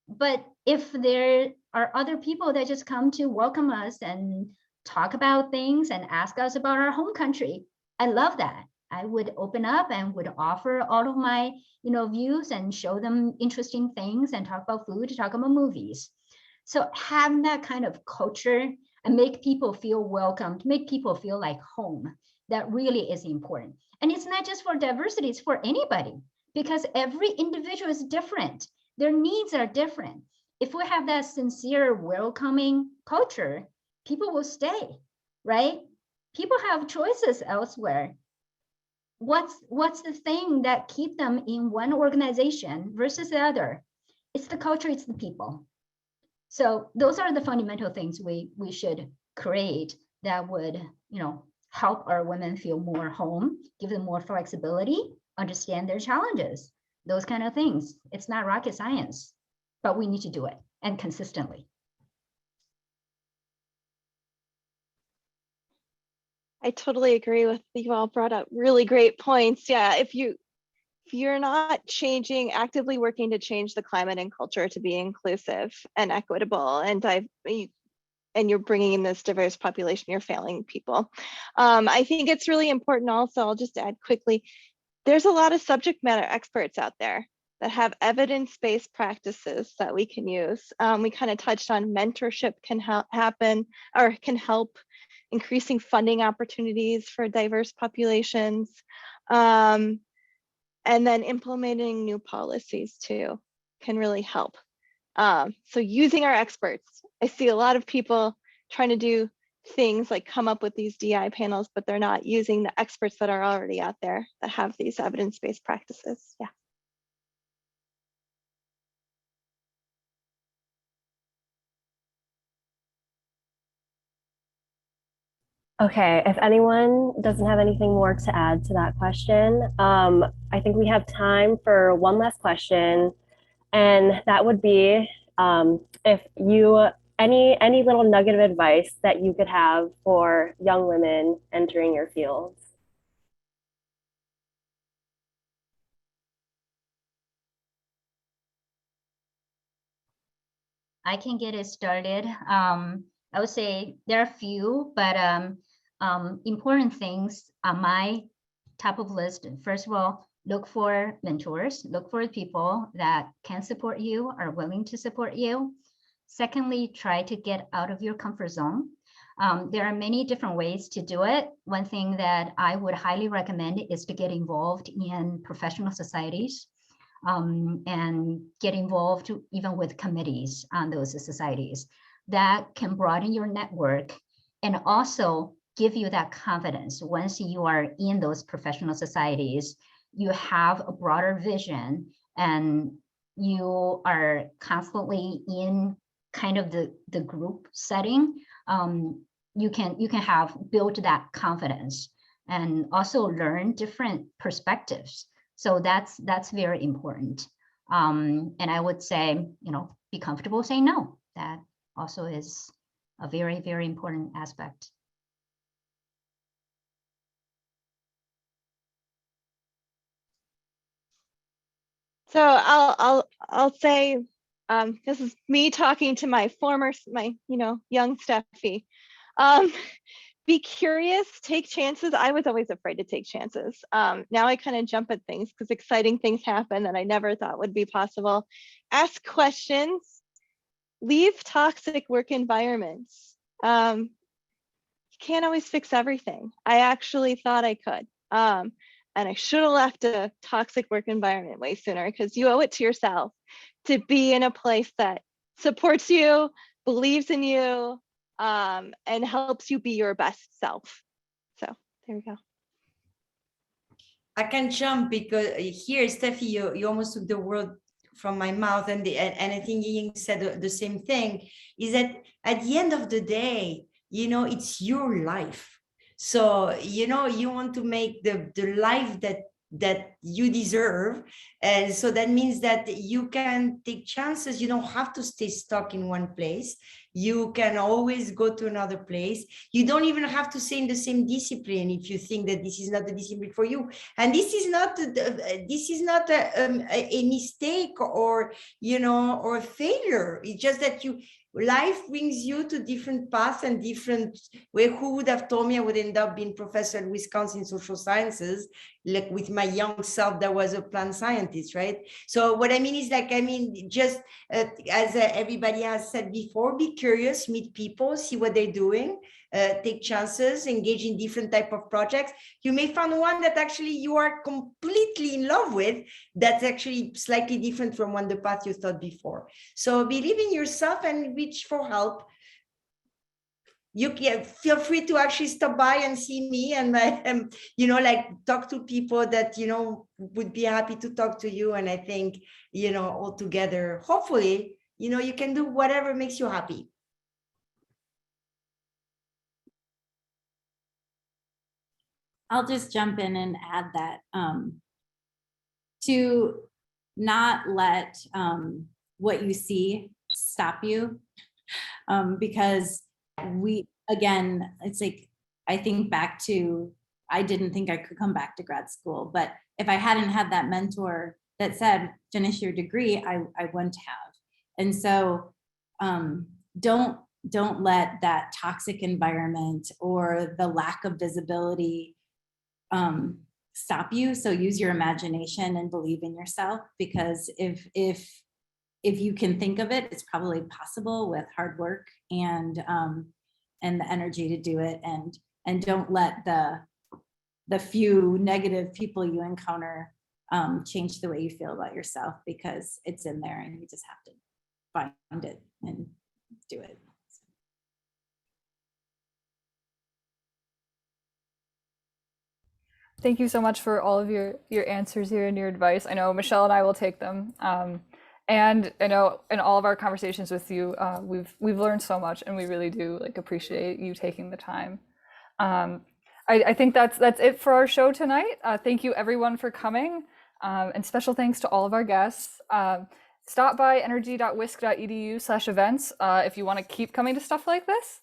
But if there are other people that just come to welcome us and talk about things and ask us about our home country, I love that. I would open up and would offer all of my, you know, views and show them interesting things and talk about food, talk about movies. So having that kind of culture and make people feel welcomed, make people feel like home, that really is important. And it's not just for diversity, it's for anybody, because every individual is different. Their needs are different. If we have that sincere, welcoming culture, people will stay, right? People have choices elsewhere. What's the thing that keep them in one organization versus the other? It's the culture, it's the people. So those are the fundamental things we should create that would, you know, help our women feel more home, give them more flexibility, understand their challenges, those kind of things. It's not rocket science, but we need to do it, and consistently. I totally agree with you. All brought up really great points. Yeah, if you're not actively working to change the climate and culture to be inclusive and equitable, and you're bringing in this diverse population, you're failing people. I think it's really important also, I'll just add quickly, there's a lot of subject matter experts out there that have evidence-based practices that we can use. We kind of touched on mentorship can happen or can help increasing funding opportunities for diverse populations. And then implementing new policies too can really help. So using our experts, I see a lot of people trying to do things like come up with these DI panels, but they're not using the experts that are already out there that have these evidence-based practices. Yeah. Okay, if anyone doesn't have anything more to add to that question, I think we have time for one last question, and that would be if you any little nugget of advice that you could have for young women entering your fields. I can get it started. I would say there are a few, but important things on my top of list. First of all, look for mentors, look for people that can support you, are willing to support you. Secondly, try to get out of your comfort zone. There are many different ways to do it. One thing that I would highly recommend is to get involved in professional societies. and get involved even with committees on those societies. That can broaden your network and also give you that confidence. Once you are in those professional societies, you have a broader vision and you are constantly in kind of the group setting. You can have built that confidence and also learn different perspectives. So that's very important. And I would say, be comfortable saying no. That also is a very, very important aspect. So I'll say this is me talking to my young Steffi. Be curious, take chances. I was always afraid to take chances. Now I kind of jump at things because exciting things happen that I never thought would be possible. Ask questions, leave toxic work environments. You can't always fix everything. I actually thought I could. And I should have left a toxic work environment way sooner because you owe it to yourself to be in a place that supports you, believes in you, and helps you be your best self. So there we go. I can jump because here, Steffi, you almost took the word from my mouth, and I think Ying said the same thing, is that at the end of the day, it's your life. So, you want to make the life that you deserve. And so that means that you can take chances. You don't have to stay stuck in one place. You can always go to another place. You don't even have to stay in the same discipline if you think that this is not the discipline for you. And this is not a mistake or or a failure. It's just that life brings you to different paths and different way. Who would have told me I would end up being professor at Wisconsin social sciences, like with my young self that was a plant scientist, right? So what I mean is just as everybody has said before, be curious, meet people, see what they're doing, take chances, engage in different type of projects. You may find one that actually you are completely in love with, that's actually slightly different from the path you thought before. So believe in yourself and reach for help. You can feel free to actually stop by and see me and talk to people that would be happy to talk to you. And I think all together, hopefully you can do whatever makes you happy. I'll just jump in and add that to not let what you see stop you, because it's like, I think back to, I didn't think I could come back to grad school, but if I hadn't had that mentor that said, finish your degree, I wouldn't have. And so don't let that toxic environment or the lack of visibility stop you. So use your imagination and believe in yourself, because if you can think of it, it's probably possible with hard work and the energy to do it. And don't let the few negative people you encounter change the way you feel about yourself, because it's in there and you just have to find it and do it. Thank you so much for all of your answers here and your advice. I know Michelle and I will take them. And I know in all of our conversations with you, we've learned so much, and we really do appreciate you taking the time. I think that's it for our show tonight. Thank you everyone for coming, and special thanks to all of our guests. Stop by energy.wisc.edu/events if you want to keep coming to stuff like this,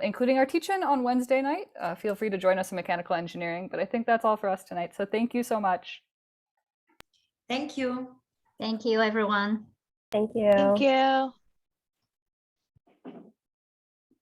including our teach-in on Wednesday night. Feel free to join us in mechanical engineering, but I think that's all for us tonight. So thank you so much. Thank you. Thank you, everyone. Thank you. Thank you.